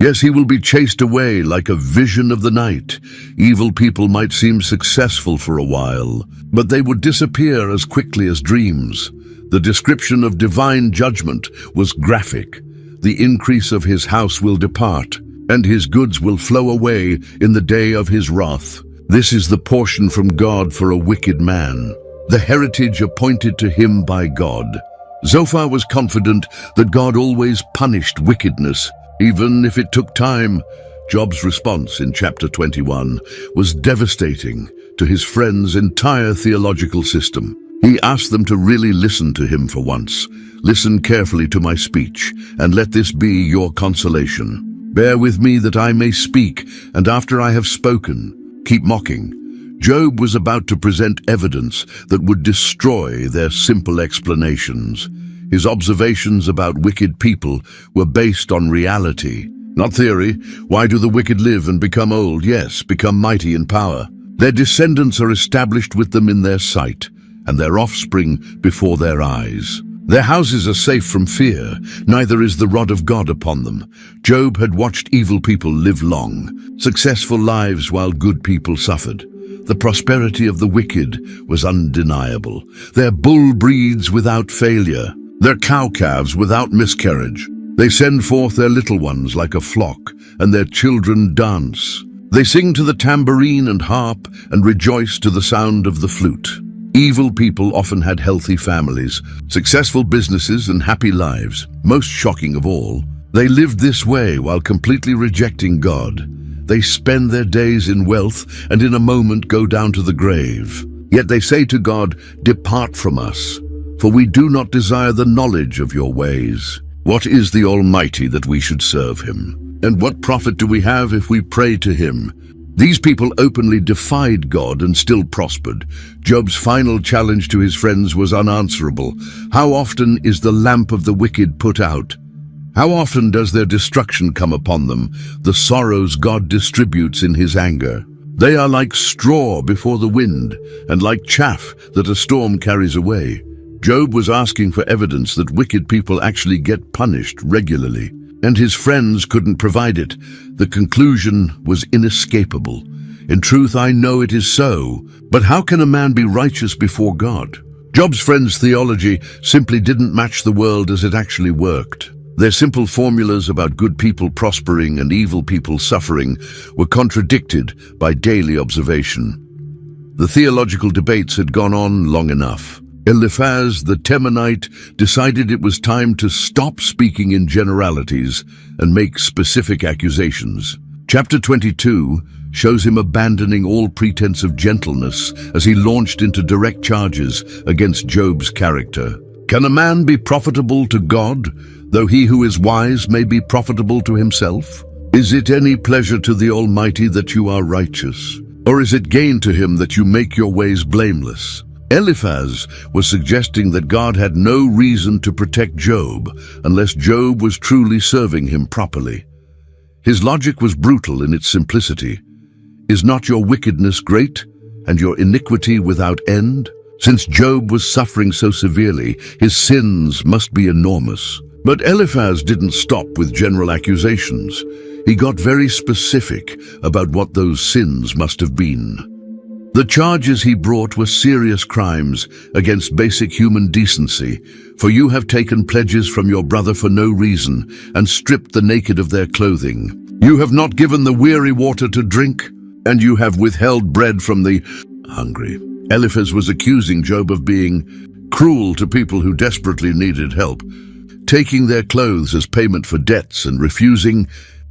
Yes, he will be chased away like a vision of the night. Evil people might seem successful for a while, but they would disappear as quickly as dreams. The description of divine judgment was graphic. The increase of his house will depart, and his goods will flow away in the day of his wrath. This is the portion from God for a wicked man, the heritage appointed to him by God. Zophar was confident that God always punished wickedness, even if it took time. Job's response in chapter 21 was devastating to his friend's entire theological system. He asked them to really listen to him for once. "Listen carefully to my speech, and let this be your consolation. Bear with me that I may speak, and after I have spoken, keep mocking." Job was about to present evidence that would destroy their simple explanations. His observations about wicked people were based on reality, not theory. Why do the wicked live and become old? Yes, become mighty in power. Their descendants are established with them in their sight, and their offspring before their eyes. Their houses are safe from fear, neither is the rod of God upon them. Job had watched evil people live long, successful lives while good people suffered. The prosperity of the wicked was undeniable. Their bull breeds without failure, their cow-calves without miscarriage. They send forth their little ones like a flock, and their children dance. They sing to the tambourine and harp, and rejoice to the sound of the flute. Evil people often had healthy families, successful businesses, and happy lives. Most shocking of all, they lived this way while completely rejecting God. They spend their days in wealth and in a moment go down to the grave. Yet they say to God, "Depart from us, for we do not desire the knowledge of your ways." What is the Almighty that we should serve him? And what profit do we have if we pray to him? These people openly defied God and still prospered. Job's final challenge to his friends was unanswerable. How often is the lamp of the wicked put out? How often does their destruction come upon them, the sorrows God distributes in his anger? They are like straw before the wind, and like chaff that a storm carries away. Job was asking for evidence that wicked people actually get punished regularly, and his friends couldn't provide it. The conclusion was inescapable. "In truth, I know it is so, but how can a man be righteous before God?" Job's friends' theology simply didn't match the world as it actually worked. Their simple formulas about good people prospering and evil people suffering were contradicted by daily observation. The theological debates had gone on long enough. Eliphaz the Temanite decided it was time to stop speaking in generalities and make specific accusations. Chapter 22 shows him abandoning all pretense of gentleness as he launched into direct charges against Job's character. Can a man be profitable to God, though he who is wise may be profitable to himself? Is it any pleasure to the Almighty that you are righteous? Or is it gain to him that you make your ways blameless? Eliphaz was suggesting that God had no reason to protect Job unless Job was truly serving him properly. His logic was brutal in its simplicity. Is not your wickedness great, and your iniquity without end? Since Job was suffering so severely, his sins must be enormous. But Eliphaz didn't stop with general accusations. He got very specific about what those sins must have been. The charges he brought were serious crimes against basic human decency, for you have taken pledges from your brother for no reason and stripped the naked of their clothing. You have not given the weary water to drink, and you have withheld bread from the hungry. Eliphaz was accusing Job of being cruel to people who desperately needed help, taking their clothes as payment for debts and refusing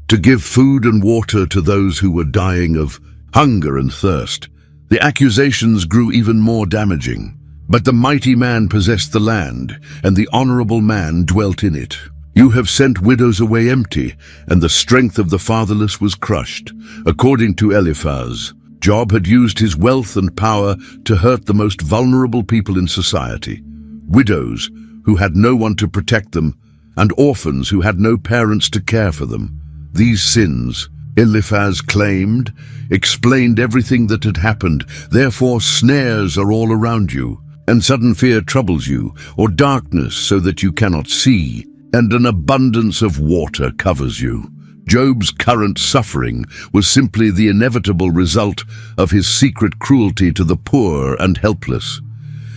to give food and water to those who were dying of hunger and thirst. The accusations grew even more damaging. But the mighty man possessed the land, and the honorable man dwelt in it. You have sent widows away empty, and the strength of the fatherless was crushed. According to Eliphaz, Job had used his wealth and power to hurt the most vulnerable people in society. Widows who had no one to protect them, and orphans who had no parents to care for them. These sins, Eliphaz claimed, explained everything that had happened. Therefore snares are all around you, and sudden fear troubles you, or darkness so that you cannot see, and an abundance of water covers you. Job's current suffering was simply the inevitable result of his secret cruelty to the poor and helpless.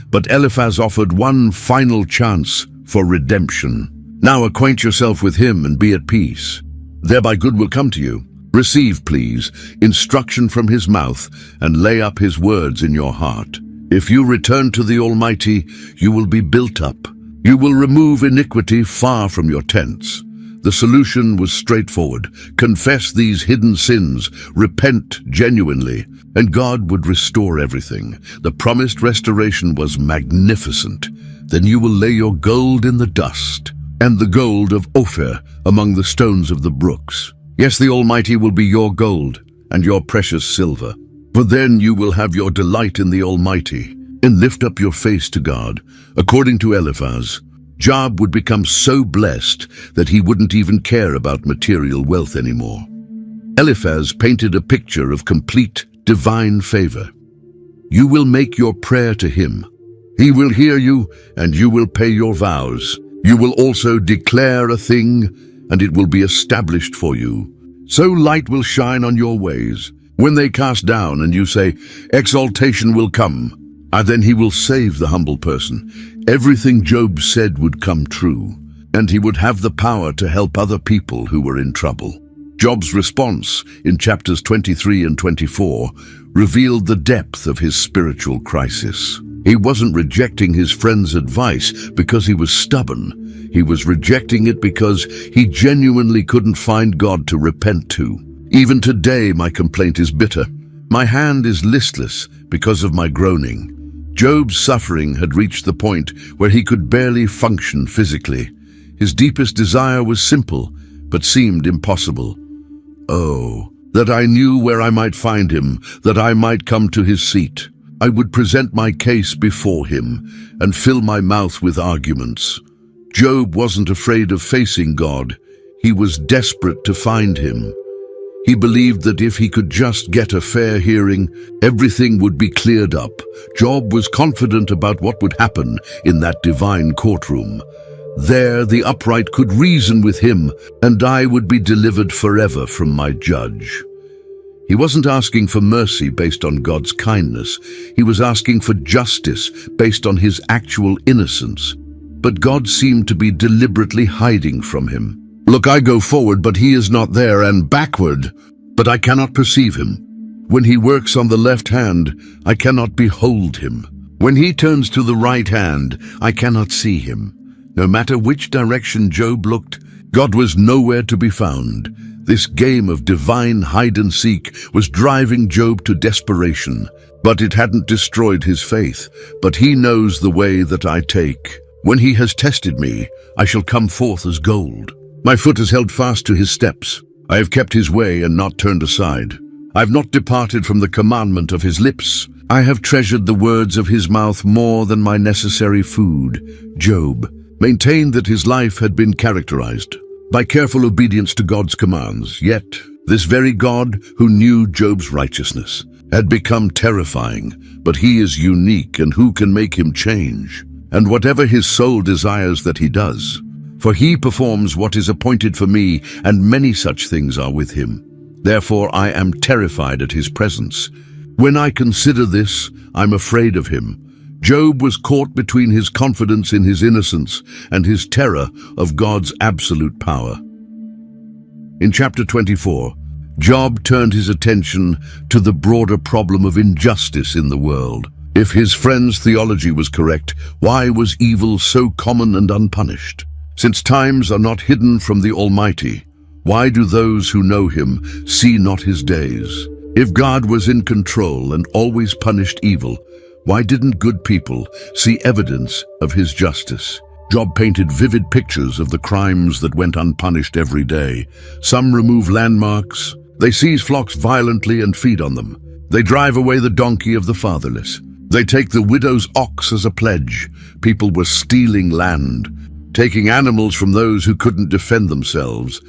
But Eliphaz offered one final chance for redemption. Now acquaint yourself with him and be at peace. Thereby good will come to you. Receive, please, instruction from his mouth and lay up his words in your heart. If you return to the Almighty, you will be built up. You will remove iniquity far from your tents. The solution was straightforward. Confess these hidden sins, repent genuinely, and God would restore everything. The promised restoration was magnificent. Then you will lay your gold in the dust, and the gold of Ophir among the stones of the brooks. Yes, the Almighty will be your gold and your precious silver. For then you will have your delight in the Almighty, and lift up your face to God. According to Eliphaz, Job would become so blessed that he wouldn't even care about material wealth anymore. Eliphaz painted a picture of complete divine favor. You will make your prayer to him. He will hear you, and you will pay your vows. You will also declare a thing, and it will be established for you. So light will shine on your ways. When they cast down and you say, exaltation will come, and then he will save the humble person. Everything Job said would come true, and he would have the power to help other people who were in trouble. Job's response in chapters 23 and 24 revealed the depth of his spiritual crisis. He wasn't rejecting his friend's advice because he was stubborn. He was rejecting it because he genuinely couldn't find God to repent to. Even today my complaint is bitter. My hand is listless because of my groaning. Job's suffering had reached the point where he could barely function physically. His deepest desire was simple, but seemed impossible. Oh, that I knew where I might find him, that I might come to his seat. I would present my case before him and fill my mouth with arguments. Job wasn't afraid of facing God. He was desperate to find him. He believed that if he could just get a fair hearing, everything would be cleared up. Job was confident about what would happen in that divine courtroom. There the upright could reason with him, and I would be delivered forever from my judge. He wasn't asking for mercy based on God's kindness. He was asking for justice based on his actual innocence. But God seemed to be deliberately hiding from him. Look, I go forward, but he is not there, and backward, but I cannot perceive him. When he works on the left hand, I cannot behold him. When he turns to the right hand, I cannot see him. No matter which direction Job looked, God was nowhere to be found. This game of divine hide-and-seek was driving Job to desperation. But it hadn't destroyed his faith. But he knows the way that I take. When he has tested me, I shall come forth as gold. My foot is held fast to his steps. I have kept his way and not turned aside. I have not departed from the commandment of his lips. I have treasured the words of his mouth more than my necessary food. Job maintained that his life had been characterized by careful obedience to God's commands. Yet, this very God who knew Job's righteousness had become terrifying, but he is unique, and who can make him change? And whatever his soul desires that he does. For he performs what is appointed for me, and many such things are with him. Therefore I am terrified at his presence. When I consider this, I'm afraid of him. Job was caught between his confidence in his innocence and his terror of God's absolute power. In chapter 24, Job turned his attention to the broader problem of injustice in the world. If his friend's theology was correct, why was evil so common and unpunished? Since times are not hidden from the Almighty, why do those who know him see not his days? If God was in control and always punished evil, why didn't good people see evidence of his justice? Job painted vivid pictures of the crimes that went unpunished every day. Some remove landmarks, they seize flocks violently and feed on them. They drive away the donkey of the fatherless. They take the widow's ox as a pledge. People were stealing land, taking animals from those who couldn't defend themselves,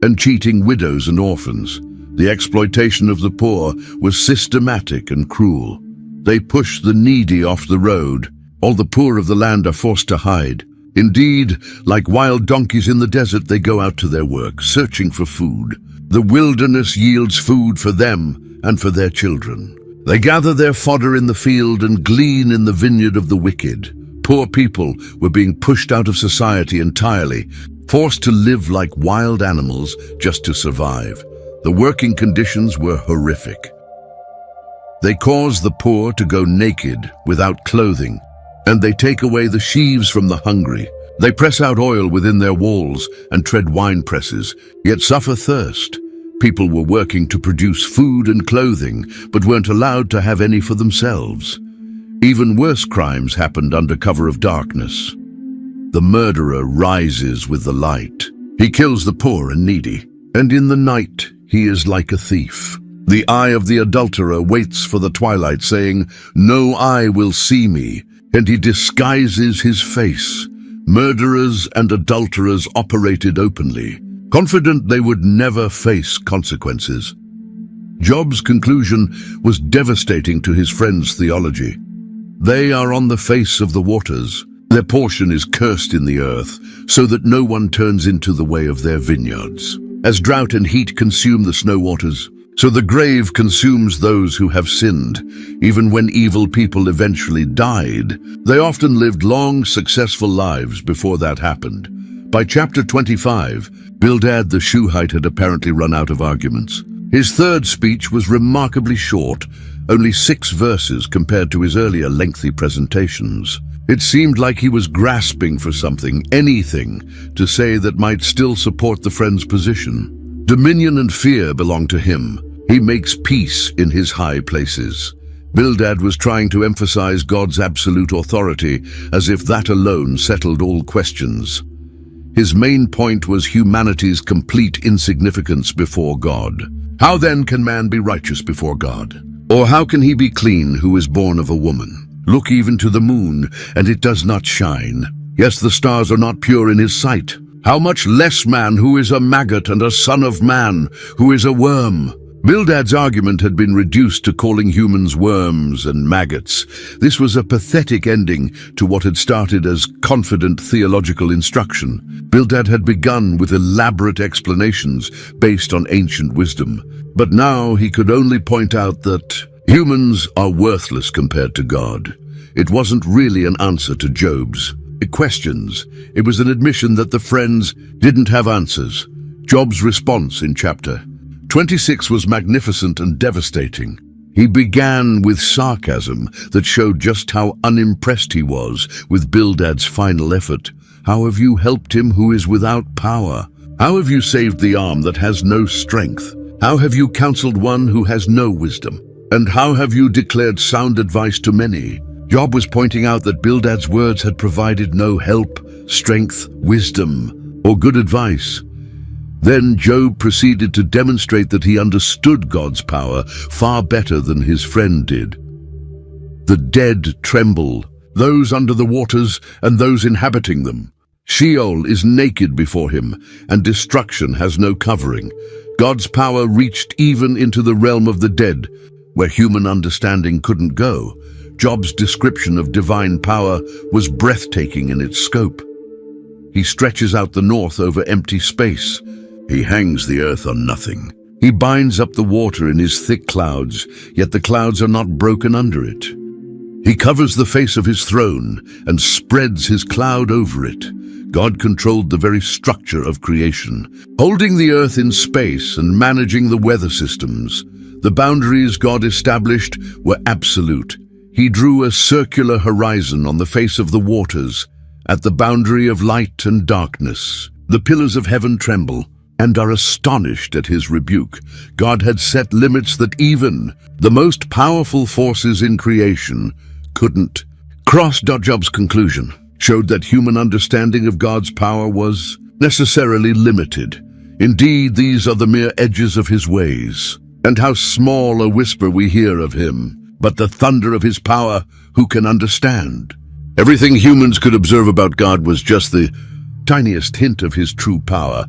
and cheating widows and orphans. The exploitation of the poor was systematic and cruel. They push the needy off the road. All the poor of the land are forced to hide. Indeed, like wild donkeys in the desert, they go out to their work, searching for food. The wilderness yields food for them and for their children. They gather their fodder in the field and glean in the vineyard of the wicked. Poor people were being pushed out of society entirely, forced to live like wild animals just to survive. The working conditions were horrific. They cause the poor to go naked without clothing, and they take away the sheaves from the hungry. They press out oil within their walls and tread wine presses, yet suffer thirst. People were working to produce food and clothing, but weren't allowed to have any for themselves. Even worse crimes happened under cover of darkness. The murderer rises with the light. He kills the poor and needy, and in the night he is like a thief. The eye of the adulterer waits for the twilight, saying, "No eye will see me," and he disguises his face. Murderers and adulterers operated openly, confident they would never face consequences. Job's conclusion was devastating to his friend's theology. They are on the face of the waters. Their portion is cursed in the earth, so that no one turns into the way of their vineyards. As drought and heat consume the snow waters, so the grave consumes those who have sinned. Even when evil people eventually died, they often lived long, successful lives before that happened. By chapter 25, Bildad the Shuhite had apparently run out of arguments. His third speech was remarkably short, only 6 verses compared to his earlier lengthy presentations. It seemed like he was grasping for something, anything, to say that might still support the friend's position. Dominion and fear belong to him. He makes peace in his high places. Bildad was trying to emphasize God's absolute authority, as if that alone settled all questions. His main point was humanity's complete insignificance before God. How then can man be righteous before God? Or how can he be clean who is born of a woman? Look even to the moon, and it does not shine. Yes, the stars are not pure in his sight. How much less man who is a maggot, and a son of man who is a worm? Bildad's argument had been reduced to calling humans worms and maggots. This was a pathetic ending to what had started as confident theological instruction. Bildad had begun with elaborate explanations based on ancient wisdom, but now he could only point out that humans are worthless compared to God. It wasn't really an answer to Job's questions. It was an admission that the friends didn't have answers. Job's response in chapter 26 was magnificent and devastating. He began with sarcasm that showed just how unimpressed he was with Bildad's final effort. How have you helped him who is without power? How have you saved the arm that has no strength? How have you counseled one who has no wisdom? And how have you declared sound advice to many? Job was pointing out that Bildad's words had provided no help, strength, wisdom, or good advice. Then Job proceeded to demonstrate that he understood God's power far better than his friend did. The dead tremble, those under the waters and those inhabiting them. Sheol is naked before him, and destruction has no covering. God's power reached even into the realm of the dead, where human understanding couldn't go. Job's description of divine power was breathtaking in its scope. He stretches out the north over empty space. He hangs the earth on nothing. He binds up the water in his thick clouds, yet the clouds are not broken under it. He covers the face of his throne and spreads his cloud over it. God controlled the very structure of creation, holding the earth in space and managing the weather systems. The boundaries God established were absolute. He drew a circular horizon on the face of the waters, at the boundary of light and darkness. The pillars of heaven tremble and are astonished at his rebuke. God had set limits that even the most powerful forces in creation couldn't cross. Job's conclusion showed that human understanding of God's power was necessarily limited. Indeed, these are the mere edges of his ways, and how small a whisper we hear of him. But the thunder of his power, who can understand? Everything humans could observe about God was just the tiniest hint of his true power,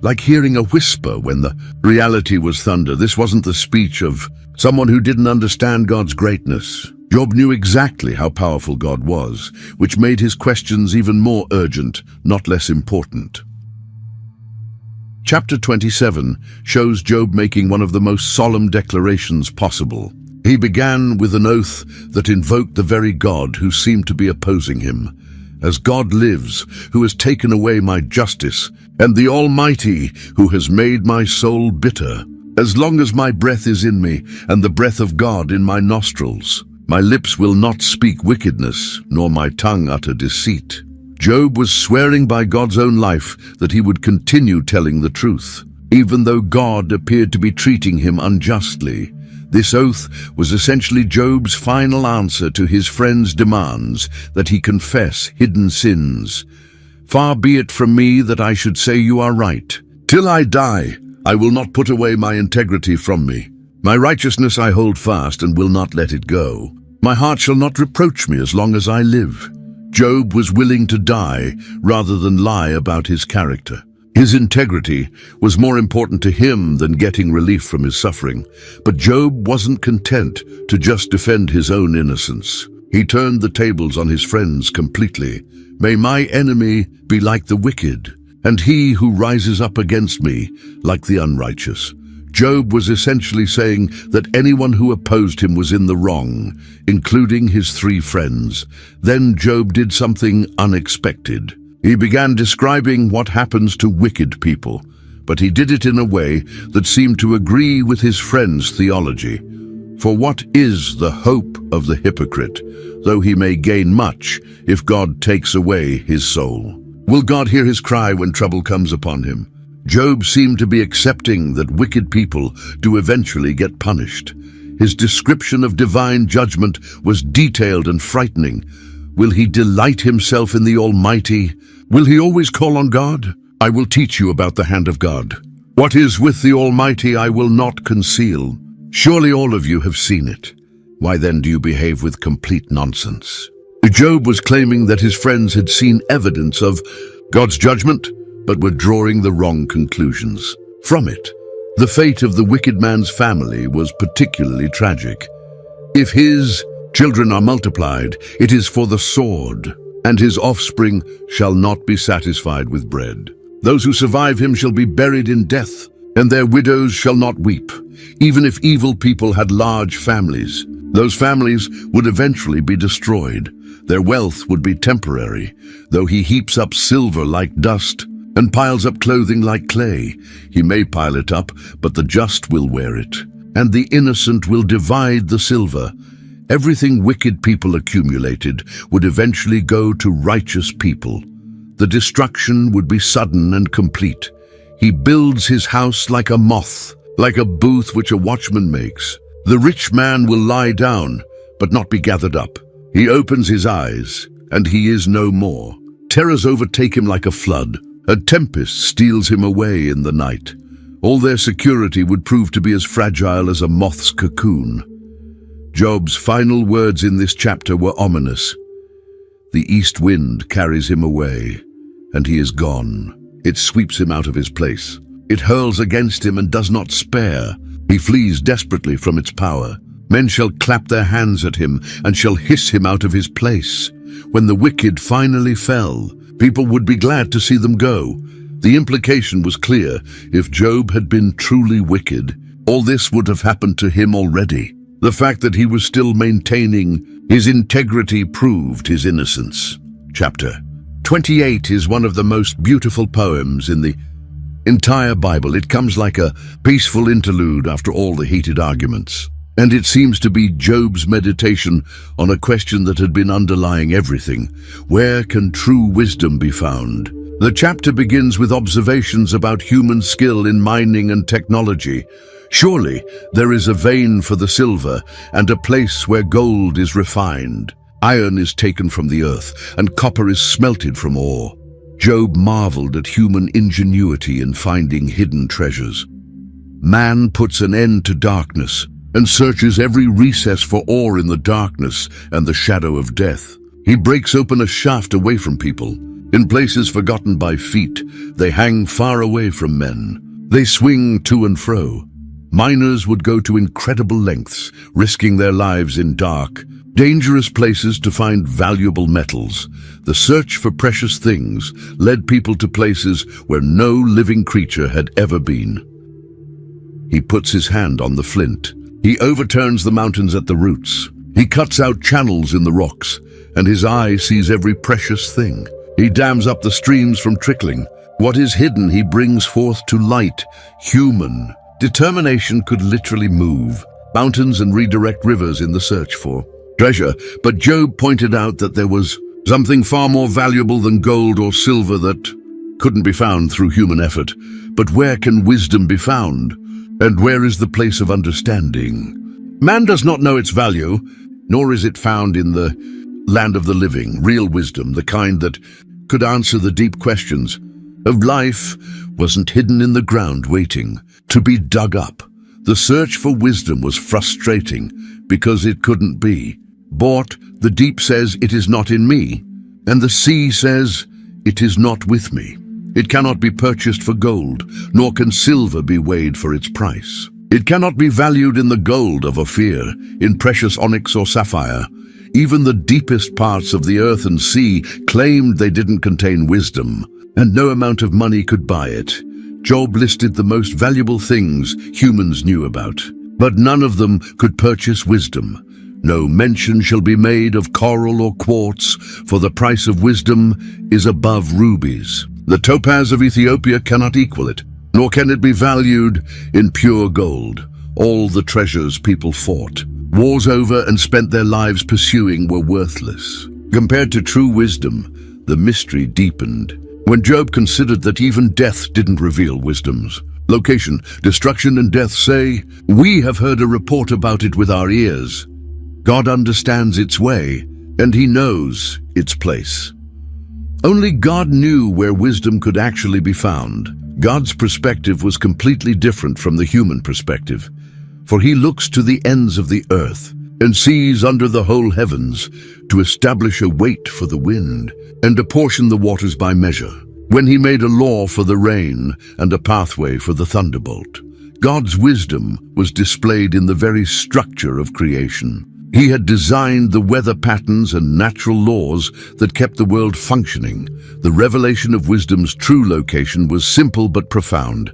like hearing a whisper when the reality was thunder. This wasn't the speech of someone who didn't understand God's greatness. Job knew exactly how powerful God was, which made his questions even more urgent, not less important. Chapter 27 shows Job making one of the most solemn declarations possible. He began with an oath that invoked the very God who seemed to be opposing him. As God lives, who has taken away my justice, and the Almighty, who has made my soul bitter, as long as my breath is in me, and the breath of God in my nostrils, my lips will not speak wickedness, nor my tongue utter deceit. Job was swearing by God's own life that he would continue telling the truth, even though God appeared to be treating him unjustly. This oath was essentially Job's final answer to his friends' demands that he confess hidden sins. Far be it from me that I should say you are right. Till I die, I will not put away my integrity from me. My righteousness I hold fast and will not let it go. My heart shall not reproach me as long as I live. Job was willing to die rather than lie about his character. His integrity was more important to him than getting relief from his suffering. But Job wasn't content to just defend his own innocence. He turned the tables on his friends completely. May my enemy be like the wicked, and he who rises up against me like the unrighteous. Job was essentially saying that anyone who opposed him was in the wrong, including his three friends. Then Job did something unexpected. He began describing what happens to wicked people, but he did it in a way that seemed to agree with his friends' theology. For what is the hope of the hypocrite, though he may gain much, if God takes away his soul? Will God hear his cry when trouble comes upon him? Job seemed to be accepting that wicked people do eventually get punished. His description of divine judgment was detailed and frightening. Will he delight himself in the Almighty? Will he always call on God? I will teach you about the hand of God. What is with the Almighty I will not conceal. Surely all of you have seen it. Why then do you behave with complete nonsense? Job was claiming that his friends had seen evidence of God's judgment, but were drawing the wrong conclusions from it. The fate of the wicked man's family was particularly tragic. If his children are multiplied, it is for the sword, and his offspring shall not be satisfied with bread. Those who survive him shall be buried in death, and their widows shall not weep. Even if evil people had large families, those families would eventually be destroyed. Their wealth would be temporary. Though he heaps up silver like dust and piles up clothing like clay, he may pile it up, but the just will wear it, and the innocent will divide the silver. Everything wicked people accumulated would eventually go to righteous people. The destruction would be sudden and complete. He builds his house like a moth, like a booth which a watchman makes. The rich man will lie down, but not be gathered up. He opens his eyes, and he is no more. Terrors overtake him like a flood. A tempest steals him away in the night. All their security would prove to be as fragile as a moth's cocoon. Job's final words in this chapter were ominous. The east wind carries him away, and he is gone. It sweeps him out of his place. It hurls against him and does not spare. He flees desperately from its power. Men shall clap their hands at him and shall hiss him out of his place. When the wicked finally fell, people would be glad to see them go. The implication was clear. If Job had been truly wicked, all this would have happened to him already. The fact that he was still maintaining his integrity proved his innocence. Chapter 28 is one of the most beautiful poems in the entire Bible. It comes like a peaceful interlude after all the heated arguments. And it seems to be Job's meditation on a question that had been underlying everything. Where can true wisdom be found? The chapter begins with observations about human skill in mining and technology. Surely there is a vein for the silver and a place where gold is refined. Iron is taken from the earth and copper is smelted from ore. Job marveled at human ingenuity in finding hidden treasures. Man puts an end to darkness and searches every recess for ore in the darkness and the shadow of death. He breaks open a shaft away from people. In places forgotten by feet, they hang far away from men. They swing to and fro. Miners would go to incredible lengths, risking their lives in dark, dangerous places to find valuable metals. The search for precious things led people to places where no living creature had ever been. He puts his hand on the flint. He overturns the mountains at the roots. He cuts out channels in the rocks, and his eye sees every precious thing. He dams up the streams from trickling. What is hidden he brings forth to light. Human determination could literally move mountains and redirect rivers in the search for treasure. But Job pointed out that there was something far more valuable than gold or silver that couldn't be found through human effort. But where can wisdom be found? And where is the place of understanding? Man does not know its value, nor is it found in the land of the living. Real wisdom, the kind that could answer the deep questions of life, wasn't hidden in the ground waiting to be dug up. The search for wisdom was frustrating because it couldn't be bought. The deep says, "It is not in me," and the sea says, "It is not with me." It cannot be purchased for gold, nor can silver be weighed for its price. It cannot be valued in the gold of Ophir, in precious onyx or sapphire. Even the deepest parts of the earth and sea claimed they didn't contain wisdom, and no amount of money could buy it. Job listed the most valuable things humans knew about, but none of them could purchase wisdom. No mention shall be made of coral or quartz, for the price of wisdom is above rubies. The topaz of Ethiopia cannot equal it, nor can it be valued in pure gold. All the treasures people fought wars over and spent their lives pursuing were worthless. Compared to true wisdom, the mystery deepened. When Job considered that even death didn't reveal wisdom's location, destruction and death say, "We have heard a report about it with our ears." God understands its way, and he knows its place. Only God knew where wisdom could actually be found. God's perspective was completely different from the human perspective, for he looks to the ends of the earth and sees under the whole heavens to establish a weight for the wind and apportion the waters by measure. When he made a law for the rain and a pathway for the thunderbolt, God's wisdom was displayed in the very structure of creation. He had designed the weather patterns and natural laws that kept the world functioning. The revelation of wisdom's true location was simple but profound.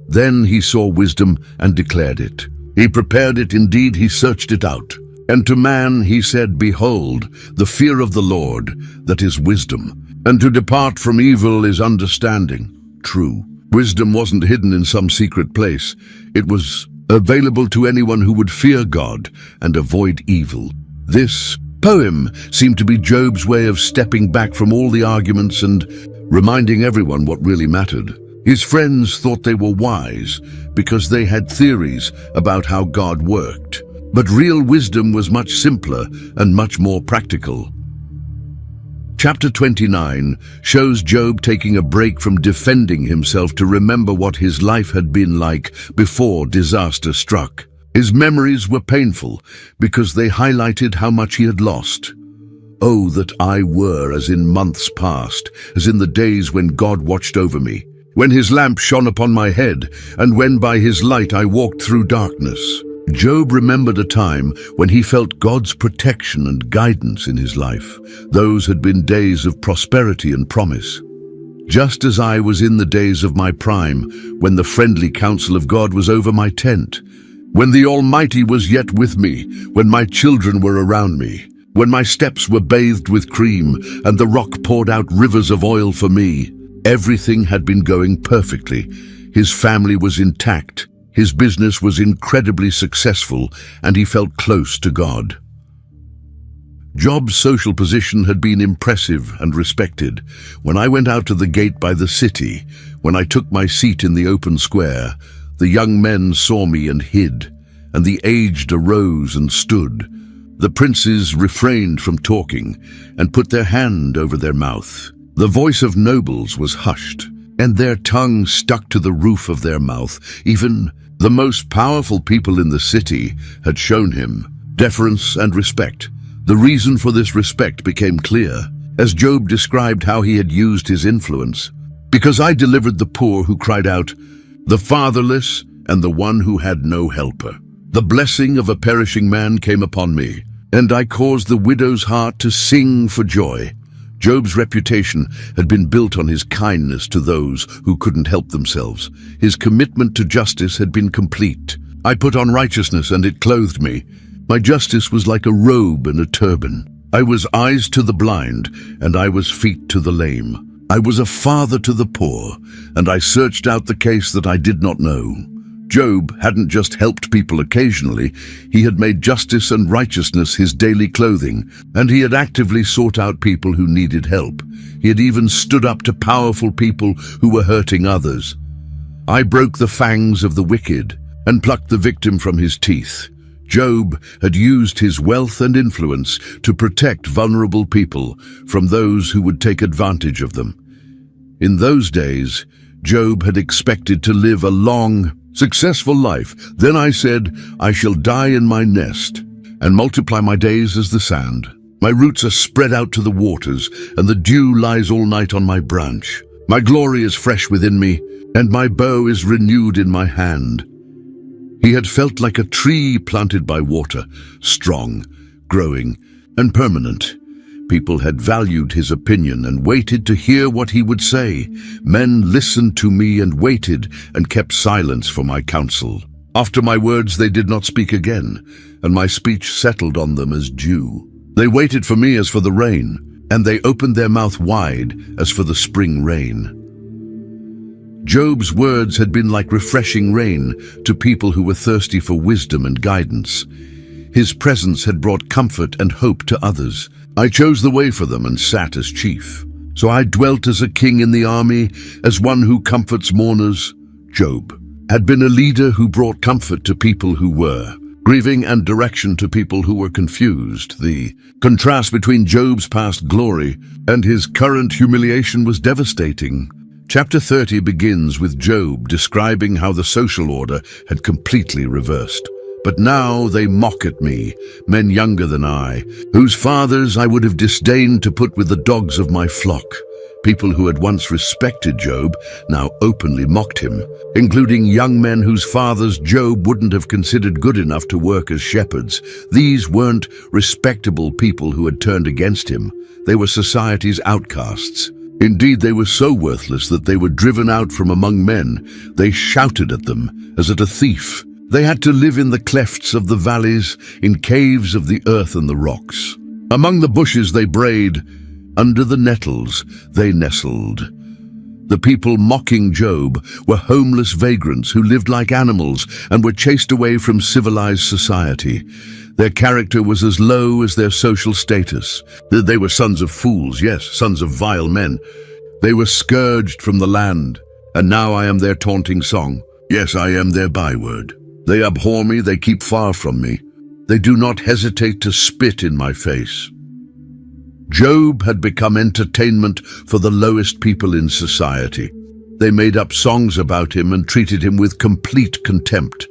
Then he saw wisdom and declared it. He prepared it, indeed he searched it out. And to man he said, "Behold, the fear of the Lord, that is wisdom, and to depart from evil is understanding." True. Wisdom wasn't hidden in some secret place. It was available to anyone who would fear God and avoid evil. This poem seemed to be Job's way of stepping back from all the arguments and reminding everyone what really mattered. His friends thought they were wise because they had theories about how God worked. But real wisdom was much simpler and much more practical. Chapter 29 shows Job taking a break from defending himself to remember what his life had been like before disaster struck. His memories were painful because they highlighted how much he had lost. "Oh, that I were as in months past, as in the days when God watched over me, when his lamp shone upon my head, and when by his light I walked through darkness." Job remembered a time when he felt God's protection and guidance in his life. Those had been days of prosperity and promise. Just as I was in the days of my prime, when the friendly counsel of God was over my tent, when the Almighty was yet with me, when my children were around me, when my steps were bathed with cream and the rock poured out rivers of oil for me. Everything had been going perfectly. His family was intact. His business was incredibly successful, and he felt close to God. Job's social position had been impressive and respected. When I went out to the gate by the city, when I took my seat in the open square, the young men saw me and hid, and the aged arose and stood. The princes refrained from talking and put their hand over their mouth. The voice of nobles was hushed, and their tongue stuck to the roof of their mouth. Even the most powerful people in the city had shown him deference and respect. The reason for this respect became clear as Job described how he had used his influence. Because I delivered the poor who cried out, the fatherless and the one who had no helper. The blessing of a perishing man came upon me, and I caused the widow's heart to sing for joy. Job's reputation had been built on his kindness to those who couldn't help themselves. His commitment to justice had been complete. I put on righteousness and it clothed me. My justice was like a robe and a turban. I was eyes to the blind, and I was feet to the lame. I was a father to the poor, and I searched out the case that I did not know. Job hadn't just helped people occasionally, he had made justice and righteousness his daily clothing, and he had actively sought out people who needed help. He had even stood up to powerful people who were hurting others. I broke the fangs of the wicked and plucked the victim from his teeth. Job had used his wealth and influence to protect vulnerable people from those who would take advantage of them. In those days, Job had expected to live a long, successful life. Then I said, I shall die in my nest and multiply my days as the sand. My roots are spread out to the waters, and the dew lies all night on my branch. My glory is fresh within me, and my bow is renewed in my hand. He had felt like a tree planted by water, strong, growing, and permanent. People had valued his opinion and waited to hear what he would say. Men listened to me and waited and kept silence for my counsel. After my words they did not speak again, and my speech settled on them as dew. They waited for me as for the rain, and they opened their mouth wide as for the spring rain. Job's words had been like refreshing rain to people who were thirsty for wisdom and guidance. His presence had brought comfort and hope to others. I chose the way for them and sat as chief. So I dwelt as a king in the army, as one who comforts mourners. Job had been a leader who brought comfort to people who were grieving and direction to people who were confused. The contrast between Job's past glory and his current humiliation was devastating. Chapter 30 begins with Job describing how the social order had completely reversed. But now they mock at me, men younger than I, whose fathers I would have disdained to put with the dogs of my flock. People who had once respected Job now openly mocked him, including young men whose fathers Job wouldn't have considered good enough to work as shepherds. These weren't respectable people who had turned against him. They were society's outcasts. Indeed, they were so worthless that they were driven out from among men. They shouted at them as at a thief. They had to live in the clefts of the valleys, in caves of the earth and the rocks. Among the bushes they brayed, under the nettles they nestled. The people mocking Job were homeless vagrants who lived like animals and were chased away from civilized society. Their character was as low as their social status. They were sons of fools, yes, sons of vile men. They were scourged from the land, and now I am their taunting song. Yes, I am their byword. They abhor me, they keep far from me. They do not hesitate to spit in my face. Job had become entertainment for the lowest people in society. They made up songs about him and treated him with complete contempt.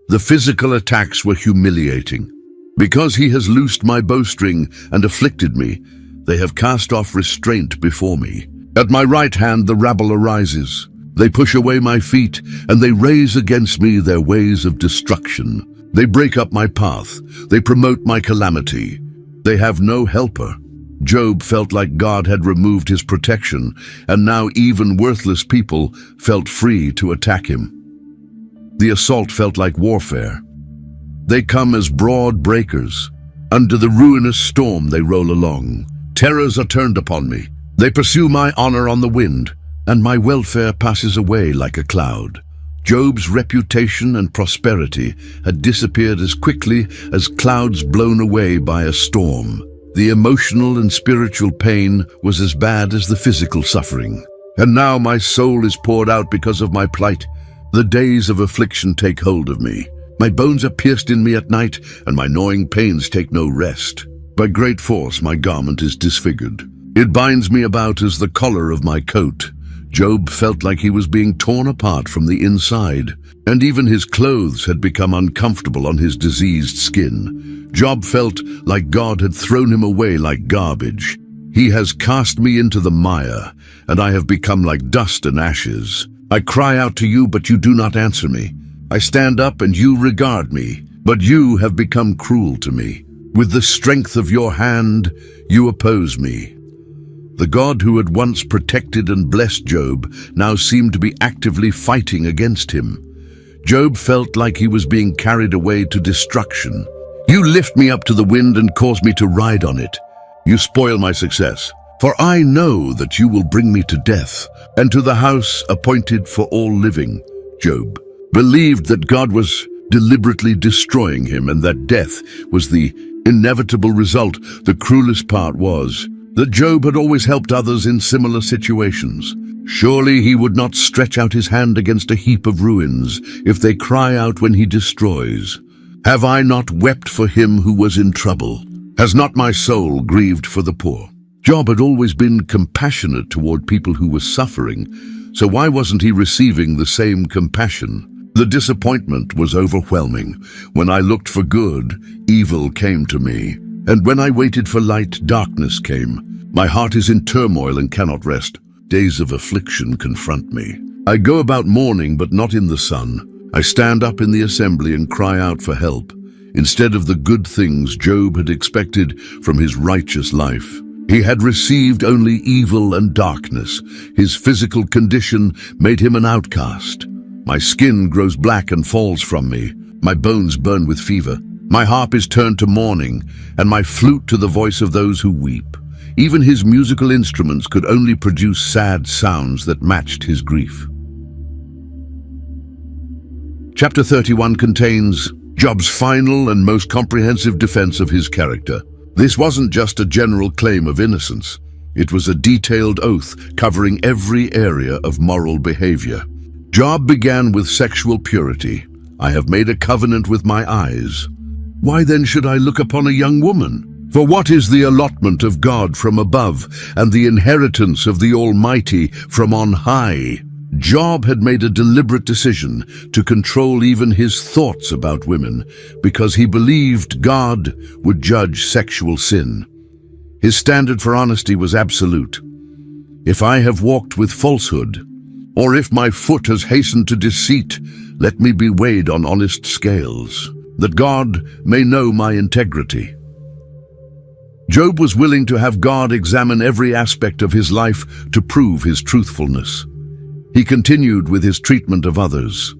The physical attacks were humiliating. Because he has loosed my bowstring and afflicted me, they have cast off restraint before me. At my right hand the rabble arises. They push away my feet, and they raise against me their ways of destruction. They break up my path. They promote my calamity. They have no helper. Job felt like God had removed his protection, and now even worthless people felt free to attack him. The assault felt like warfare. They come as broad breakers. Under the ruinous storm they roll along. Terrors are turned upon me. They pursue my honor on the wind, and my welfare passes away like a cloud. Job's reputation and prosperity had disappeared as quickly as clouds blown away by a storm. The emotional and spiritual pain was as bad as the physical suffering. And now my soul is poured out because of my plight. The days of affliction take hold of me. My bones are pierced in me at night, and my gnawing pains take no rest. By great force my garment is disfigured. It binds me about as the collar of my coat. Job felt like he was being torn apart from the inside, and even his clothes had become uncomfortable on his diseased skin. Job felt like God had thrown him away like garbage. He has cast me into the mire, and I have become like dust and ashes. I cry out to you, but you do not answer me. I stand up and you regard me, but you have become cruel to me. With the strength of your hand, you oppose me. The God who had once protected and blessed Job now seemed to be actively fighting against him. Job felt like he was being carried away to destruction. You lift me up to the wind and cause me to ride on it. You spoil my success. For I know that you will bring me to death, and to the house appointed for all living. Job believed that God was deliberately destroying him and that death was the inevitable result. The cruelest part was that Job had always helped others in similar situations. Surely he would not stretch out his hand against a heap of ruins if they cry out when he destroys. Have I not wept for him who was in trouble? Has not my soul grieved for the poor? Job had always been compassionate toward people who were suffering, so why wasn't he receiving the same compassion? The disappointment was overwhelming. When I looked for good, evil came to me. And when I waited for light, darkness came. My heart is in turmoil and cannot rest. Days of affliction confront me. I go about mourning, but not in the sun. I stand up in the assembly and cry out for help, instead of the good things Job had expected from his righteous life. He had received only evil and darkness. His physical condition made him an outcast. My skin grows black and falls from me. My bones burn with fever. My harp is turned to mourning, and my flute to the voice of those who weep. Even his musical instruments could only produce sad sounds that matched his grief. Chapter 31 contains Job's final and most comprehensive defense of his character. This wasn't just a general claim of innocence. It was a detailed oath covering every area of moral behavior. Job began with sexual purity. I have made a covenant with my eyes. Why then should I look upon a young woman? For what is the allotment of God from above, and the inheritance of the Almighty from on high? Job had made a deliberate decision to control even his thoughts about women, because he believed God would judge sexual sin. His standard for honesty was absolute. If I have walked with falsehood, or if my foot has hastened to deceit, let me be weighed on honest scales, that God may know my integrity. Job was willing to have God examine every aspect of his life to prove his truthfulness. He continued with his treatment of others.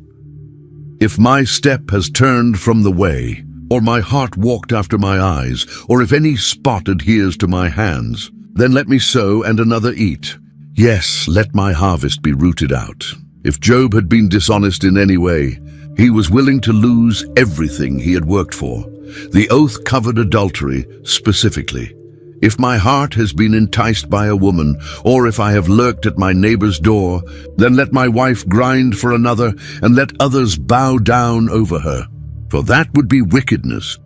If my step has turned from the way, or my heart walked after my eyes, or if any spot adheres to my hands, then let me sow and another eat. Yes, let my harvest be rooted out. If Job had been dishonest in any way, he was willing to lose everything he had worked for. The oath covered adultery specifically. If my heart has been enticed by a woman, or if I have lurked at my neighbor's door, then let my wife grind for another, and let others bow down over her. For that would be wickedness.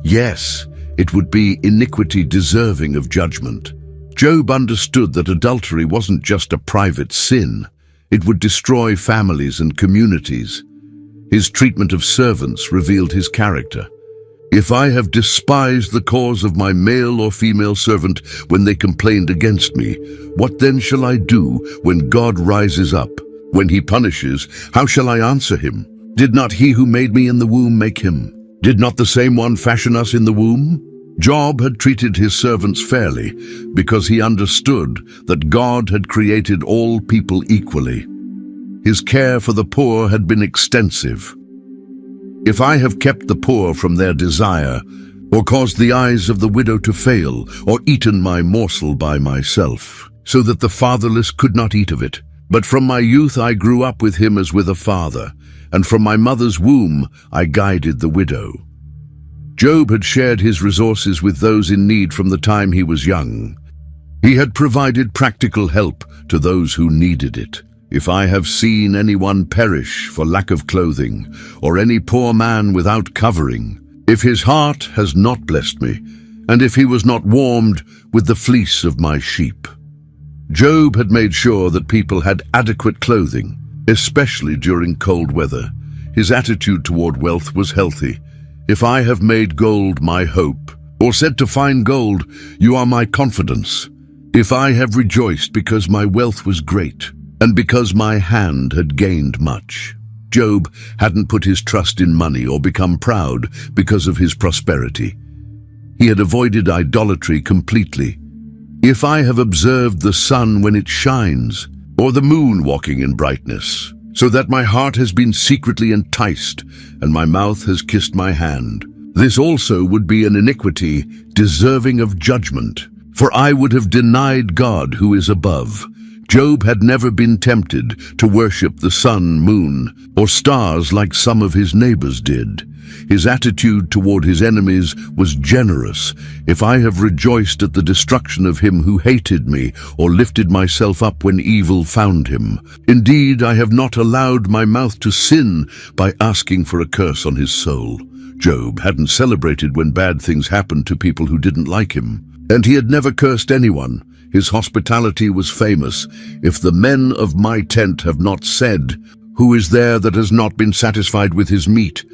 Yes, it would be iniquity deserving of judgment. Job understood that adultery wasn't just a private sin. It would destroy families and communities. His treatment of servants revealed his character. If I have despised the cause of my male or female servant when they complained against me, what then shall I do when God rises up? When he punishes, how shall I answer him? Did not he who made me in the womb make him? Did not the same one fashion us in the womb? Job had treated his servants fairly because he understood that God had created all people equally. His care for the poor had been extensive. If I have kept the poor from their desire, or caused the eyes of the widow to fail, or eaten my morsel by myself, so that the fatherless could not eat of it, but from my youth I grew up with him as with a father, and from my mother's womb I guided the widow. Job had shared his resources with those in need from the time he was young. He had provided practical help to those who needed it. If I have seen anyone perish for lack of clothing, or any poor man without covering, if his heart has not blessed me, and if he was not warmed with the fleece of my sheep. Job had made sure that people had adequate clothing, especially during cold weather. His attitude toward wealth was healthy. If I have made gold my hope, or said to find gold, you are my confidence. If I have rejoiced because my wealth was great, and because my hand had gained much. Job hadn't put his trust in money or become proud because of his prosperity. He had avoided idolatry completely. If I have observed the sun when it shines, or the moon walking in brightness, so that my heart has been secretly enticed, and my mouth has kissed my hand, this also would be an iniquity deserving of judgment, for I would have denied God who is above. Job had never been tempted to worship the sun, moon, or stars like some of his neighbors did. His attitude toward his enemies was generous. If I have rejoiced at the destruction of him who hated me, or lifted myself up when evil found him, indeed I have not allowed my mouth to sin by asking for a curse on his soul. Job hadn't celebrated when bad things happened to people who didn't like him, and he had never cursed anyone. His hospitality was famous. If the men of my tent have not said, who is there that has not been satisfied with his meat?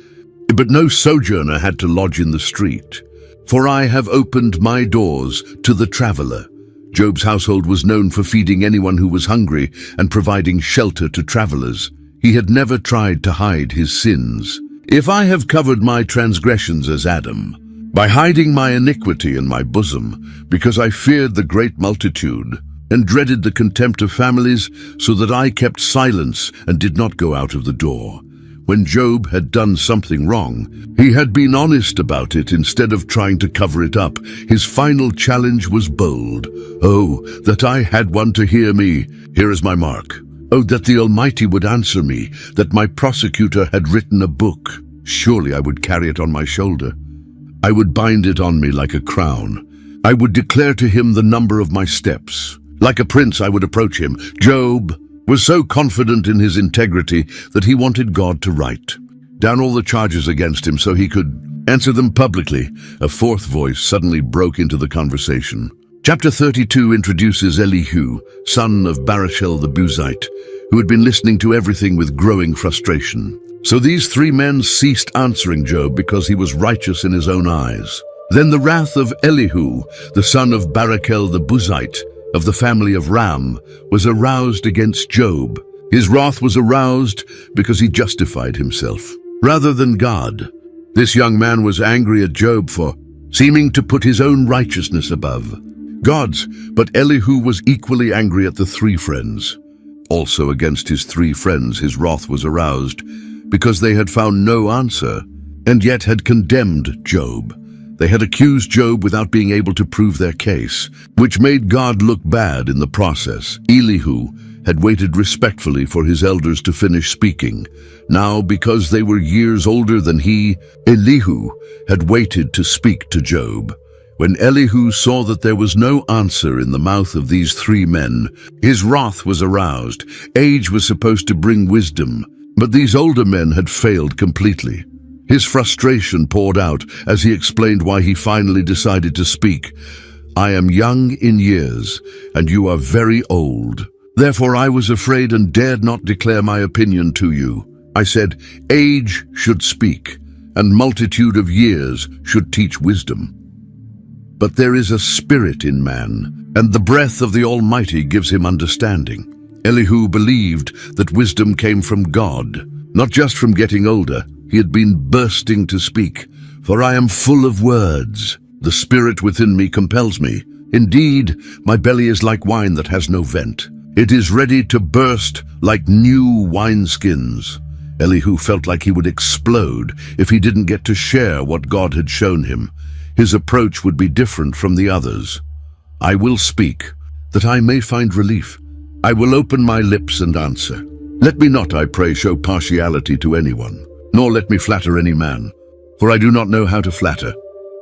But no sojourner had to lodge in the street. For I have opened my doors to the traveler. Job's household was known for feeding anyone who was hungry and providing shelter to travelers. He had never tried to hide his sins. If I have covered my transgressions as Adam, by hiding my iniquity in my bosom, because I feared the great multitude, and dreaded the contempt of families, so that I kept silence and did not go out of the door. When Job had done something wrong, he had been honest about it instead of trying to cover it up. His final challenge was bold. Oh, that I had one to hear me. Here is my mark. Oh, that the Almighty would answer me, that my prosecutor had written a book. Surely I would carry it on my shoulder. I would bind it on me like a crown. I would declare to him the number of my steps. Like a prince I would approach him. Job was so confident in his integrity that he wanted God to write down all the charges against him so he could answer them publicly. A fourth voice suddenly broke into the conversation. Chapter 32 introduces Elihu, son of Barachel the Buzite, who had been listening to everything with growing frustration. So these three men ceased answering Job because he was righteous in his own eyes. Then the wrath of Elihu, the son of Barachel the Buzite, of the family of Ram, was aroused against Job. His wrath was aroused because he justified himself, rather than God. This young man was angry at Job for seeming to put his own righteousness above God's, but Elihu was equally angry at the three friends. Also against his three friends his wrath was aroused, because they had found no answer, and yet had condemned Job. They had accused Job without being able to prove their case, which made God look bad in the process. Elihu had waited respectfully for his elders to finish speaking. Now, because they were years older than he, Elihu had waited to speak to Job. When Elihu saw that there was no answer in the mouth of these three men, his wrath was aroused. Age was supposed to bring wisdom, but these older men had failed completely. His frustration poured out as he explained why he finally decided to speak. I am young in years, and you are very old. Therefore I was afraid and dared not declare my opinion to you. I said, age should speak, and multitude of years should teach wisdom. But there is a spirit in man, and the breath of the Almighty gives him understanding. Elihu believed that wisdom came from God, not just from getting older. He had been bursting to speak. for I am full of words. The spirit within me compels me. Indeed, my belly is like wine that has no vent. It is ready to burst like new wineskins. Elihu felt like he would explode if he didn't get to share what God had shown him. His approach would be different from the others. I will speak, that I may find relief. I will open my lips and answer. Let me not, I pray, show partiality to anyone, nor let me flatter any man, for I do not know how to flatter,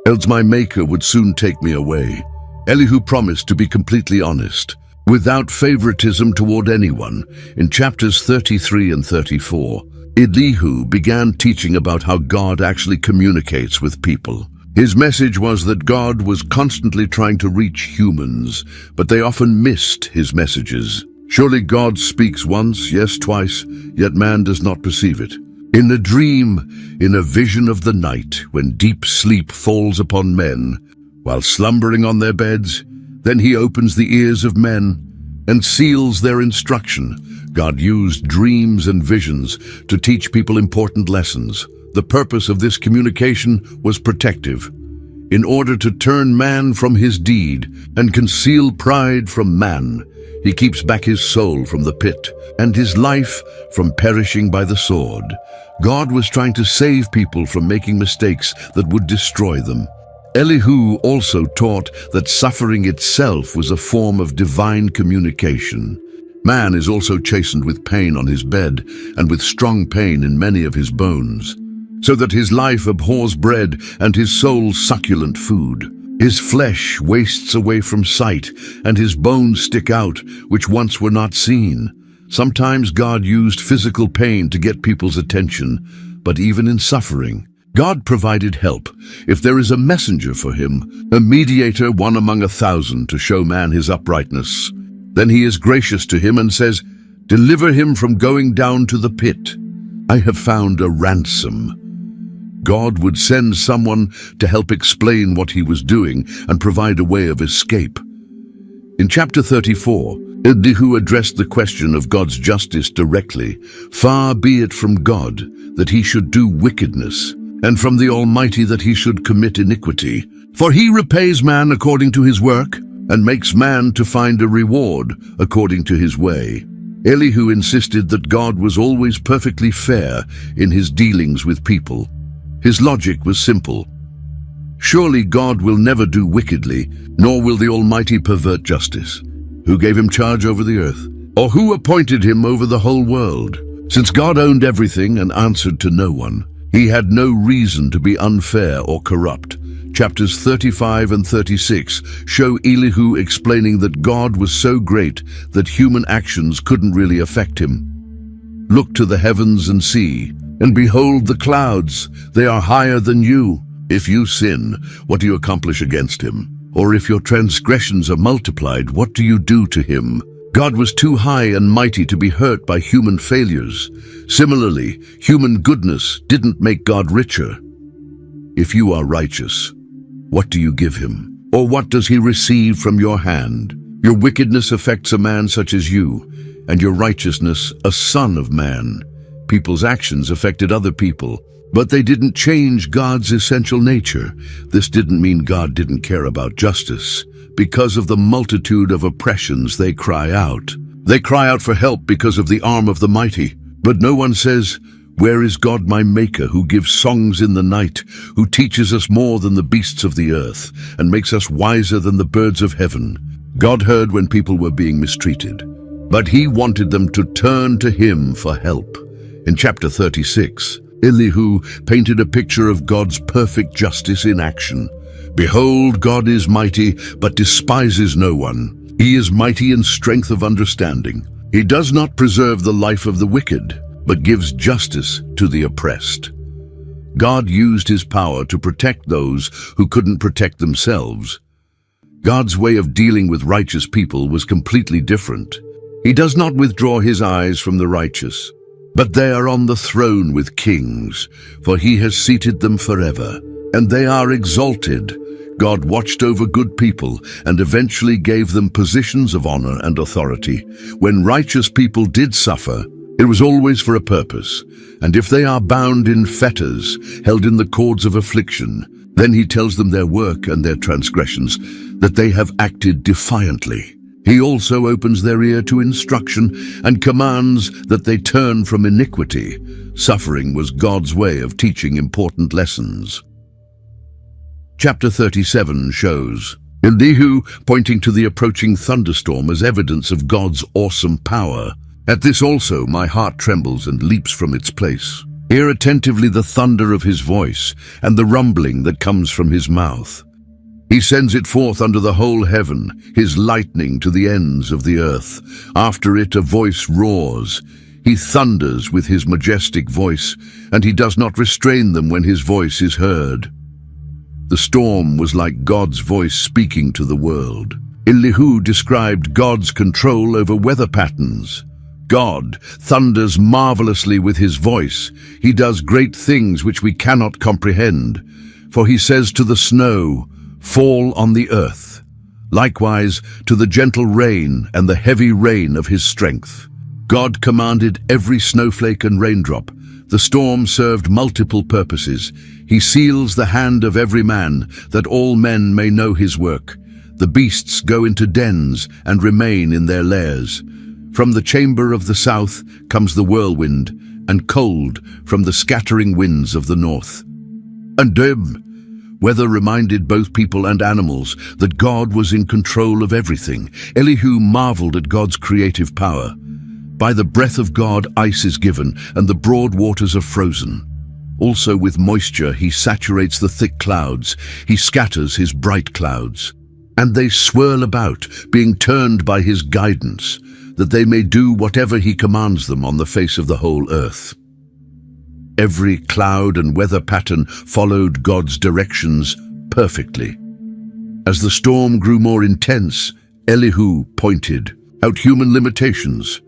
else my Maker would soon take me away. Elihu promised to be completely honest, without favoritism toward anyone. In chapters 33 and 34, Elihu began teaching about how God actually communicates with people. His message was that God was constantly trying to reach humans, but they often missed his messages. Surely God speaks once, yes, twice, yet man does not perceive it. In a dream, in a vision of the night, when deep sleep falls upon men, while slumbering on their beds, then he opens the ears of men and seals their instruction. God used dreams and visions to teach people important lessons. The purpose of this communication was protective. In order to turn man from his deed and conceal pride from man, he keeps back his soul from the pit and his life from perishing by the sword. God was trying to save people from making mistakes that would destroy them. Elihu also taught that suffering itself was a form of divine communication. Man is also chastened with pain on his bed and with strong pain in many of his bones, so that his life abhors bread and his soul succulent food. His flesh wastes away from sight, and his bones stick out, which once were not seen. Sometimes God used physical pain to get people's attention, but even in suffering, God provided help. If there is a messenger for him, a mediator, one among 1,000, to show man his uprightness, then he is gracious to him and says, "Deliver him from going down to the pit. I have found a ransom." God would send someone to help explain what he was doing and provide a way of escape. In chapter 34, Elihu addressed the question of God's justice directly. Far be it from God that he should do wickedness, and from the Almighty that he should commit iniquity. For he repays man according to his work, and makes man to find a reward according to his way. Elihu insisted that God was always perfectly fair in his dealings with people. His logic was simple. Surely God will never do wickedly, nor will the Almighty pervert justice. Who gave him charge over the earth? Or who appointed him over the whole world? Since God owned everything and answered to no one, he had no reason to be unfair or corrupt. Chapters 35 and 36 show Elihu explaining that God was so great that human actions couldn't really affect him. Look to the heavens and see, and behold the clouds, they are higher than you. If you sin, what do you accomplish against him? Or if your transgressions are multiplied, what do you do to him? God was too high and mighty to be hurt by human failures. Similarly, human goodness didn't make God richer. If you are righteous, what do you give him? Or what does he receive from your hand? Your wickedness affects a man such as you, and your righteousness a son of man. People's actions affected other people, but they didn't change God's essential nature. This didn't mean God didn't care about justice. Because of the multitude of oppressions, they cry out. They cry out for help because of the arm of the mighty. But no one says, "Where is God my Maker, who gives songs in the night, who teaches us more than the beasts of the earth, and makes us wiser than the birds of heaven?" God heard when people were being mistreated, but he wanted them to turn to him for help. In chapter 36, Elihu painted a picture of God's perfect justice in action. Behold, God is mighty, but despises no one. He is mighty in strength of understanding. He does not preserve the life of the wicked, but gives justice to the oppressed. God used his power to protect those who couldn't protect themselves. God's way of dealing with righteous people was completely different. He does not withdraw his eyes from the righteous, but they are on the throne with kings, for he has seated them forever, and they are exalted. God watched over good people and eventually gave them positions of honor and authority. When righteous people did suffer, It was always for a purpose, and if they are bound in fetters, held in the cords of affliction, then he tells them their work and their transgressions, that they have acted defiantly. He also opens their ear to instruction and commands that they turn from iniquity. Suffering was God's way of teaching important lessons. Chapter 37 shows Elihu pointing to the approaching thunderstorm as evidence of God's awesome power. At this also my heart trembles and leaps from its place. Hear attentively the thunder of his voice and the rumbling that comes from his mouth. He sends it forth under the whole heaven, his lightning to the ends of the earth. After it a voice roars. He thunders with his majestic voice, and he does not restrain them when his voice is heard. The storm was like God's voice speaking to the world. Elihu described God's control over weather patterns. God thunders marvelously with his voice. He does great things which we cannot comprehend. For he says to the snow, "Fall on the earth." Likewise to the gentle rain and the heavy rain of his strength. God commanded every snowflake and raindrop. The storm served multiple purposes. He seals the hand of every man, that all men may know his work. The beasts go into dens and remain in their lairs. From the chamber of the south comes the whirlwind, and cold from the scattering winds of the north. And weather reminded both people and animals that God was in control of everything. Elihu marveled at God's creative power. By the breath of God ice is given, and the broad waters are frozen. Also with moisture he saturates the thick clouds. He scatters his bright clouds. And they swirl about, being turned by his guidance, that they may do whatever he commands them on the face of the whole earth. Every cloud and weather pattern followed God's directions perfectly. As the storm grew more intense, Elihu pointed out human limitations.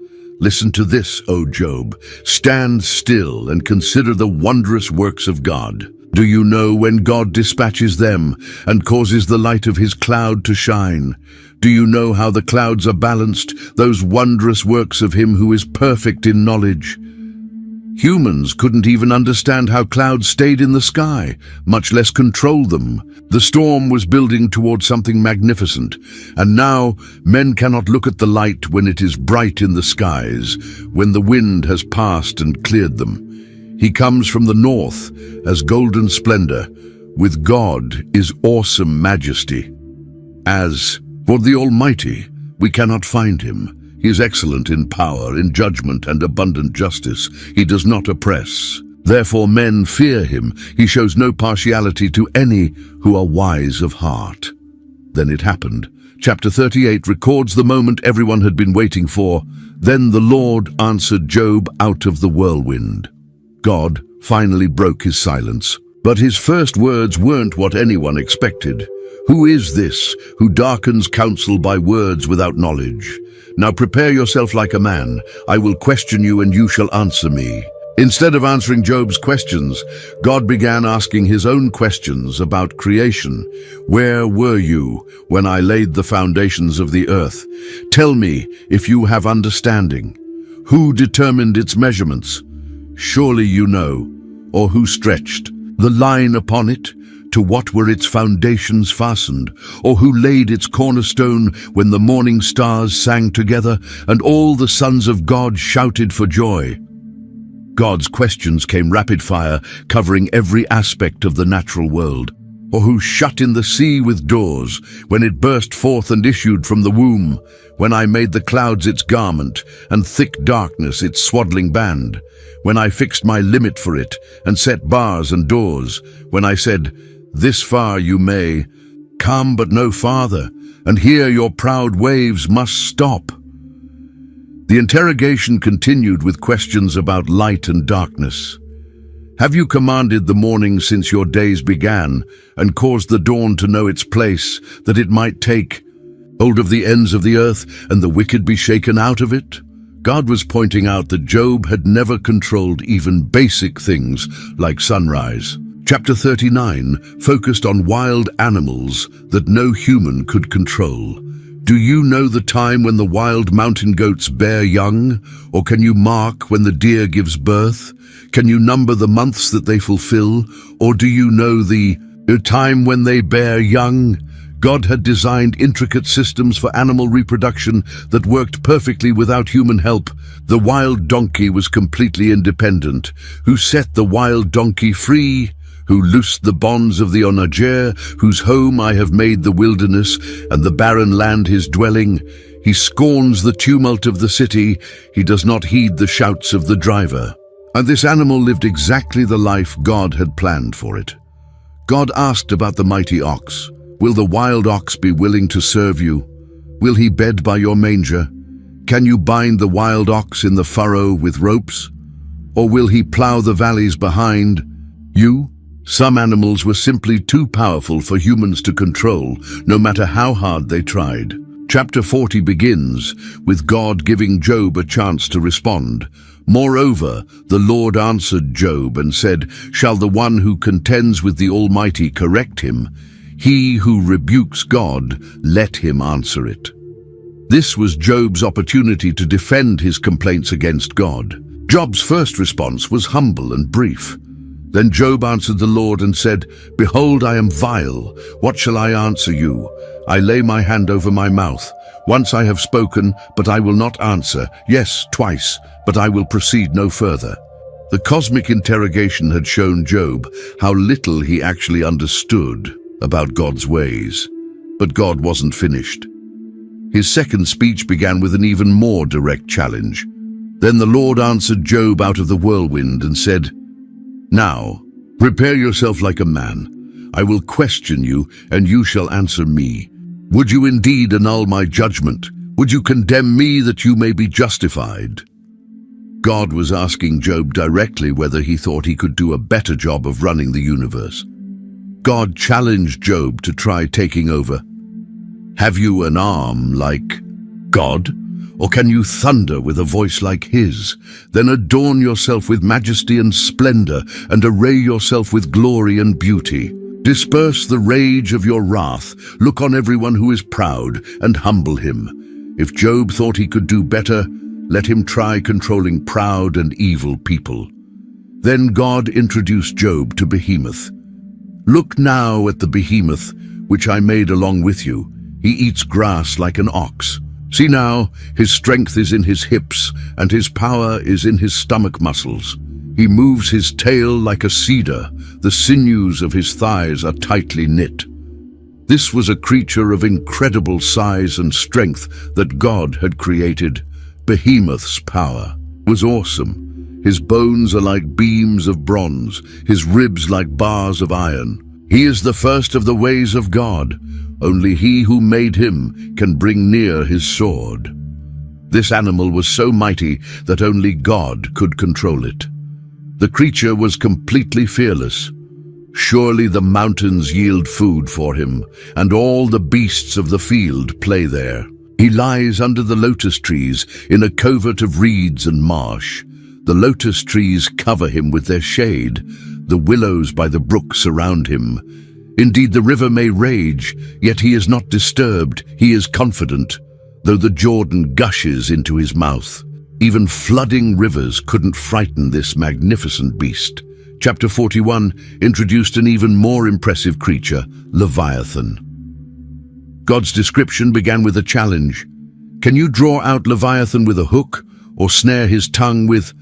Listen to this, O Job. Stand still and consider the wondrous works of God. Do you know when God dispatches them and causes the light of his cloud to shine? Do you know how the clouds are balanced, those wondrous works of him who is perfect in knowledge? Humans couldn't even understand how clouds stayed in the sky, much less control them. The storm was building toward something magnificent, and now men cannot look at the light when it is bright in the skies, when the wind has passed and cleared them. He comes from the north as golden splendor. With God is awesome majesty. As for the Almighty, we cannot find him. He is excellent in power, in judgment, and abundant justice. He does not oppress. Therefore men fear him. He shows no partiality to any who are wise of heart. Then it happened. Chapter 38 records the moment everyone had been waiting for. Then the Lord answered Job out of the whirlwind. God finally broke his silence. But his first words weren't what anyone expected. Who is this who darkens counsel by words without knowledge? Now prepare yourself like a man. I will question you and you shall answer me. Instead of answering Job's questions, God began asking his own questions about creation. Where were you when I laid the foundations of the earth? Tell me if you have understanding. Who determined its measurements? Surely you know. Or who stretched the line upon it? To what were its foundations fastened? Or who laid its cornerstone when the morning stars sang together and all the sons of God shouted for joy? God's questions came rapid fire, covering every aspect of the natural world. Or who shut in the sea with doors when it burst forth and issued from the womb? When I made the clouds its garment and thick darkness its swaddling band? When I fixed my limit for it and set bars and doors? When I said, this far you may, come but no farther, and here your proud waves must stop. The interrogation continued with questions about light and darkness. Have you commanded the morning since your days began, and caused the dawn to know its place, that it might take hold of the ends of the earth, and the wicked be shaken out of it? God was pointing out that Job had never controlled even basic things like sunrise. Chapter 39 focused on wild animals that no human could control. Do you know the time when the wild mountain goats bear young? Or can you mark when the deer gives birth? Can you number the months that they fulfill? Or do you know the time when they bear young? God had designed intricate systems for animal reproduction that worked perfectly without human help. The wild donkey was completely independent. Who set the wild donkey free? Who loosed the bonds of the onager, whose home I have made the wilderness, and the barren land his dwelling? He scorns the tumult of the city, he does not heed the shouts of the driver. And this animal lived exactly the life God had planned for it. God asked about the mighty ox. Will the wild ox be willing to serve you? Will he bed by your manger? Can you bind the wild ox in the furrow with ropes? Or will he plow the valleys behind you? Some animals were simply too powerful for humans to control, no matter how hard they tried. Chapter 40 begins with God giving Job a chance to respond. Moreover, the Lord answered Job and said, "Shall the one who contends with the Almighty correct him? He who rebukes God, let him answer it." This was Job's opportunity to defend his complaints against God. Job's first response was humble and brief. Then Job answered the Lord and said, "Behold, I am vile. What shall I answer you? I lay my hand over my mouth. Once I have spoken, but I will not answer. Yes, twice, but I will proceed no further." The cosmic interrogation had shown Job how little he actually understood about God's ways. But God wasn't finished. His second speech began with an even more direct challenge. Then the Lord answered Job out of the whirlwind and said, "Now, prepare yourself like a man. I will question you, and you shall answer me. Would you indeed annul my judgment? Would you condemn me that you may be justified?" God was asking Job directly whether he thought he could do a better job of running the universe. God challenged Job to try taking over. Have you an arm like God? Or can you thunder with a voice like his? Then adorn yourself with majesty and splendor, and array yourself with glory and beauty. Disperse the rage of your wrath. Look on everyone who is proud, and humble him. If Job thought he could do better, let him try controlling proud and evil people. Then God introduced Job to Behemoth. "Look now at the behemoth, which I made along with you. He eats grass like an ox. See now, his strength is in his hips, and his power is in his stomach muscles. He moves his tail like a cedar. The sinews of his thighs are tightly knit." This was a creature of incredible size and strength that God had created. Behemoth's power was awesome. His bones are like beams of bronze, his ribs like bars of iron. He is the first of the ways of God. Only he who made him can bring near his sword. This animal was so mighty that only God could control it. The creature was completely fearless. Surely the mountains yield food for him, and all the beasts of the field play there. He lies under the lotus trees in a covert of reeds and marsh. The lotus trees cover him with their shade. The willows by the brook surround him. Indeed, the river may rage, yet he is not disturbed. He is confident, though the Jordan gushes into his mouth. Even flooding rivers couldn't frighten this magnificent beast. Chapter 41 introduced an even more impressive creature, Leviathan. God's description began with a challenge. Can you draw out Leviathan with a hook, or snare his tongue with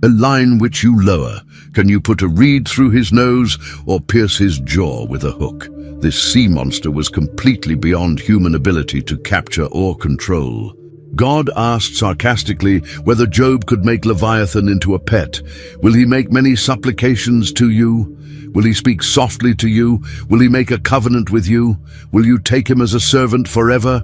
a line which you lower? Can you put a reed through his nose, or pierce his jaw with a hook? This sea monster was completely beyond human ability to capture or control. God asked sarcastically whether Job could make Leviathan into a pet. Will he make many supplications to you? Will he speak softly to you? Will he make a covenant with you? Will you take him as a servant forever?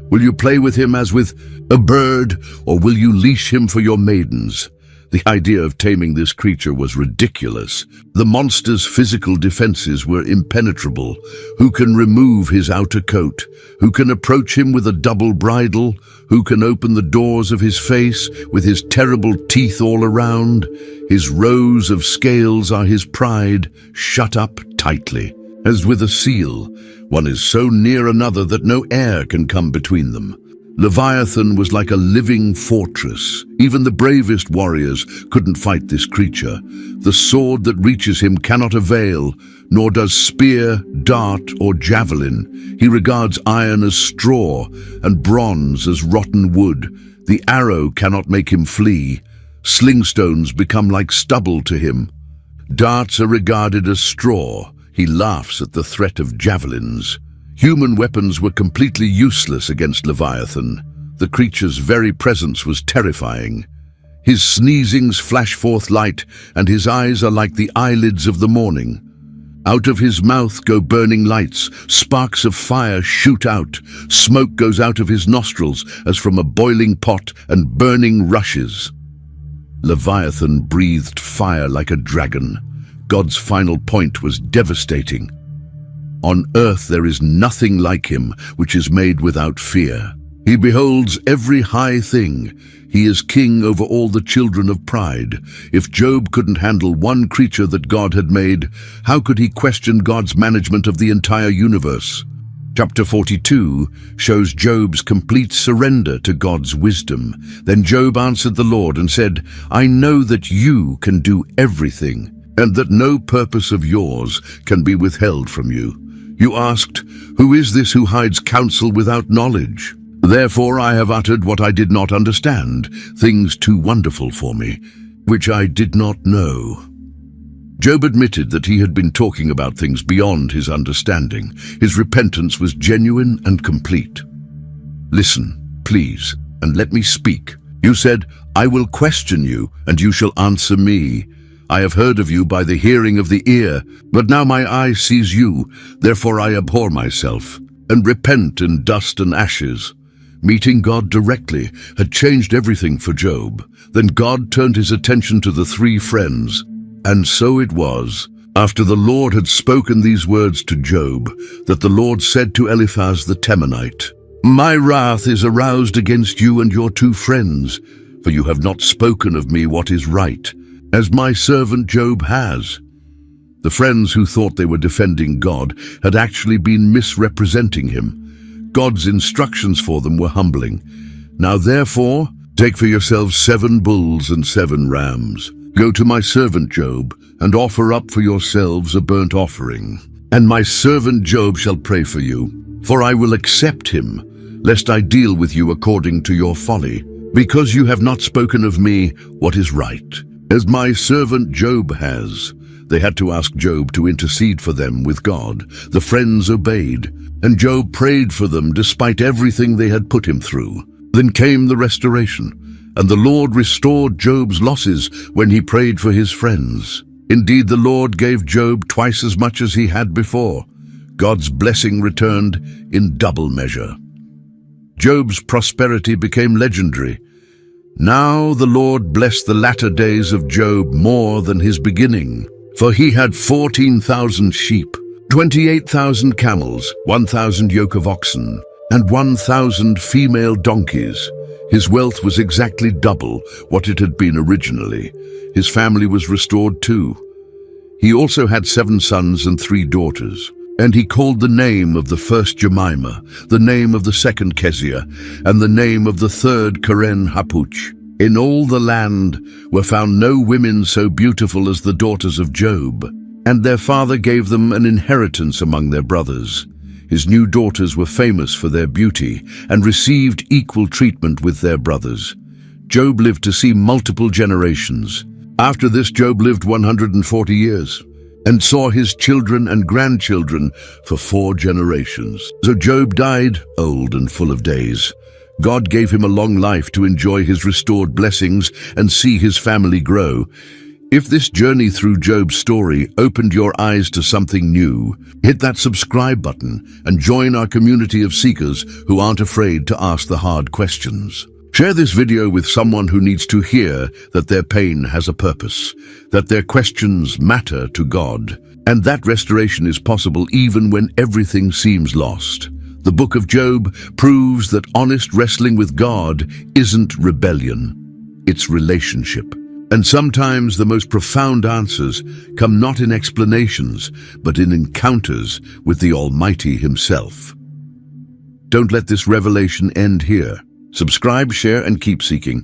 Will you play with him as with a bird, or will you leash him for your maidens? The idea of taming this creature was ridiculous. The monster's physical defenses were impenetrable. Who can remove his outer coat? Who can approach him with a double bridle? Who can open the doors of his face with his terrible teeth all around? His rows of scales are his pride, shut up tightly. As with a seal, one is so near another that no air can come between them. Leviathan was like a living fortress. Even the bravest warriors couldn't fight this creature. The sword that reaches him cannot avail, nor does spear, dart, or javelin. He regards iron as straw and bronze as rotten wood. The arrow cannot make him flee. Slingstones become like stubble to him. Darts are regarded as straw. He laughs at the threat of javelins. Human weapons were completely useless against Leviathan. The creature's very presence was terrifying. His sneezings flash forth light, and his eyes are like the eyelids of the morning. Out of his mouth go burning lights, sparks of fire shoot out, smoke goes out of his nostrils as from a boiling pot, and burning rushes. Leviathan breathed fire like a dragon. God's final point was devastating. On earth there is nothing like him which is made without fear. He beholds every high thing. He is king over all the children of pride. If Job couldn't handle one creature that God had made, how could he question God's management of the entire universe? Chapter 42 shows Job's complete surrender to God's wisdom. Then Job answered the Lord and said, "I know that you can do everything, and that no purpose of yours can be withheld from you. You asked, 'Who is this who hides counsel without knowledge?' Therefore I have uttered what I did not understand, things too wonderful for me, which I did not know." Job admitted that he had been talking about things beyond his understanding. His repentance was genuine and complete. "Listen, please, and let me speak. You said, 'I will question you, and you shall answer me.' I have heard of you by the hearing of the ear, but now my eye sees you, therefore I abhor myself, and repent in dust and ashes." Meeting God directly had changed everything for Job. Then God turned his attention to the three friends. And so it was, after the Lord had spoken these words to Job, that the Lord said to Eliphaz the Temanite, "My wrath is aroused against you and your two friends, for you have not spoken of me what is right, as my servant Job has." The friends who thought they were defending God had actually been misrepresenting him. God's instructions for them were humbling. "Now therefore, take for yourselves 7 bulls and 7 rams. Go to my servant Job, and offer up for yourselves a burnt offering. And my servant Job shall pray for you, for I will accept him, lest I deal with you according to your folly, because you have not spoken of me what is right, as my servant Job has." They had to ask Job to intercede for them with God. The friends obeyed, and Job prayed for them despite everything they had put him through. Then came the restoration, and the Lord restored Job's losses when he prayed for his friends. Indeed, the Lord gave Job twice as much as he had before. God's blessing returned in double measure. Job's prosperity became legendary. Now the Lord blessed the latter days of Job more than his beginning. For he had 14,000 sheep, 28,000 camels, 1,000 yoke of oxen, and 1,000 female donkeys. His wealth was exactly double what it had been originally. His family was restored too. He also had 7 sons and 3 daughters. And he called the name of the first Jemimah, the name of the second Keziah, and the name of the third Keren Happuch. In all the land were found no women so beautiful as the daughters of Job, and their father gave them an inheritance among their brothers. His new daughters were famous for their beauty and received equal treatment with their brothers. Job lived to see multiple generations. After this, Job lived 140 years and saw his children and grandchildren for 4 generations. So Job died old and full of days. God gave him a long life to enjoy his restored blessings and see his family grow. If this journey through Job's story opened your eyes to something new, hit that subscribe button and join our community of seekers who aren't afraid to ask the hard questions. Share this video with someone who needs to hear that their pain has a purpose, that their questions matter to God, and that restoration is possible even when everything seems lost. The book of Job proves that honest wrestling with God isn't rebellion, it's relationship. And sometimes the most profound answers come not in explanations, but in encounters with the Almighty Himself. Don't let this revelation end here. Subscribe, share, and keep seeking.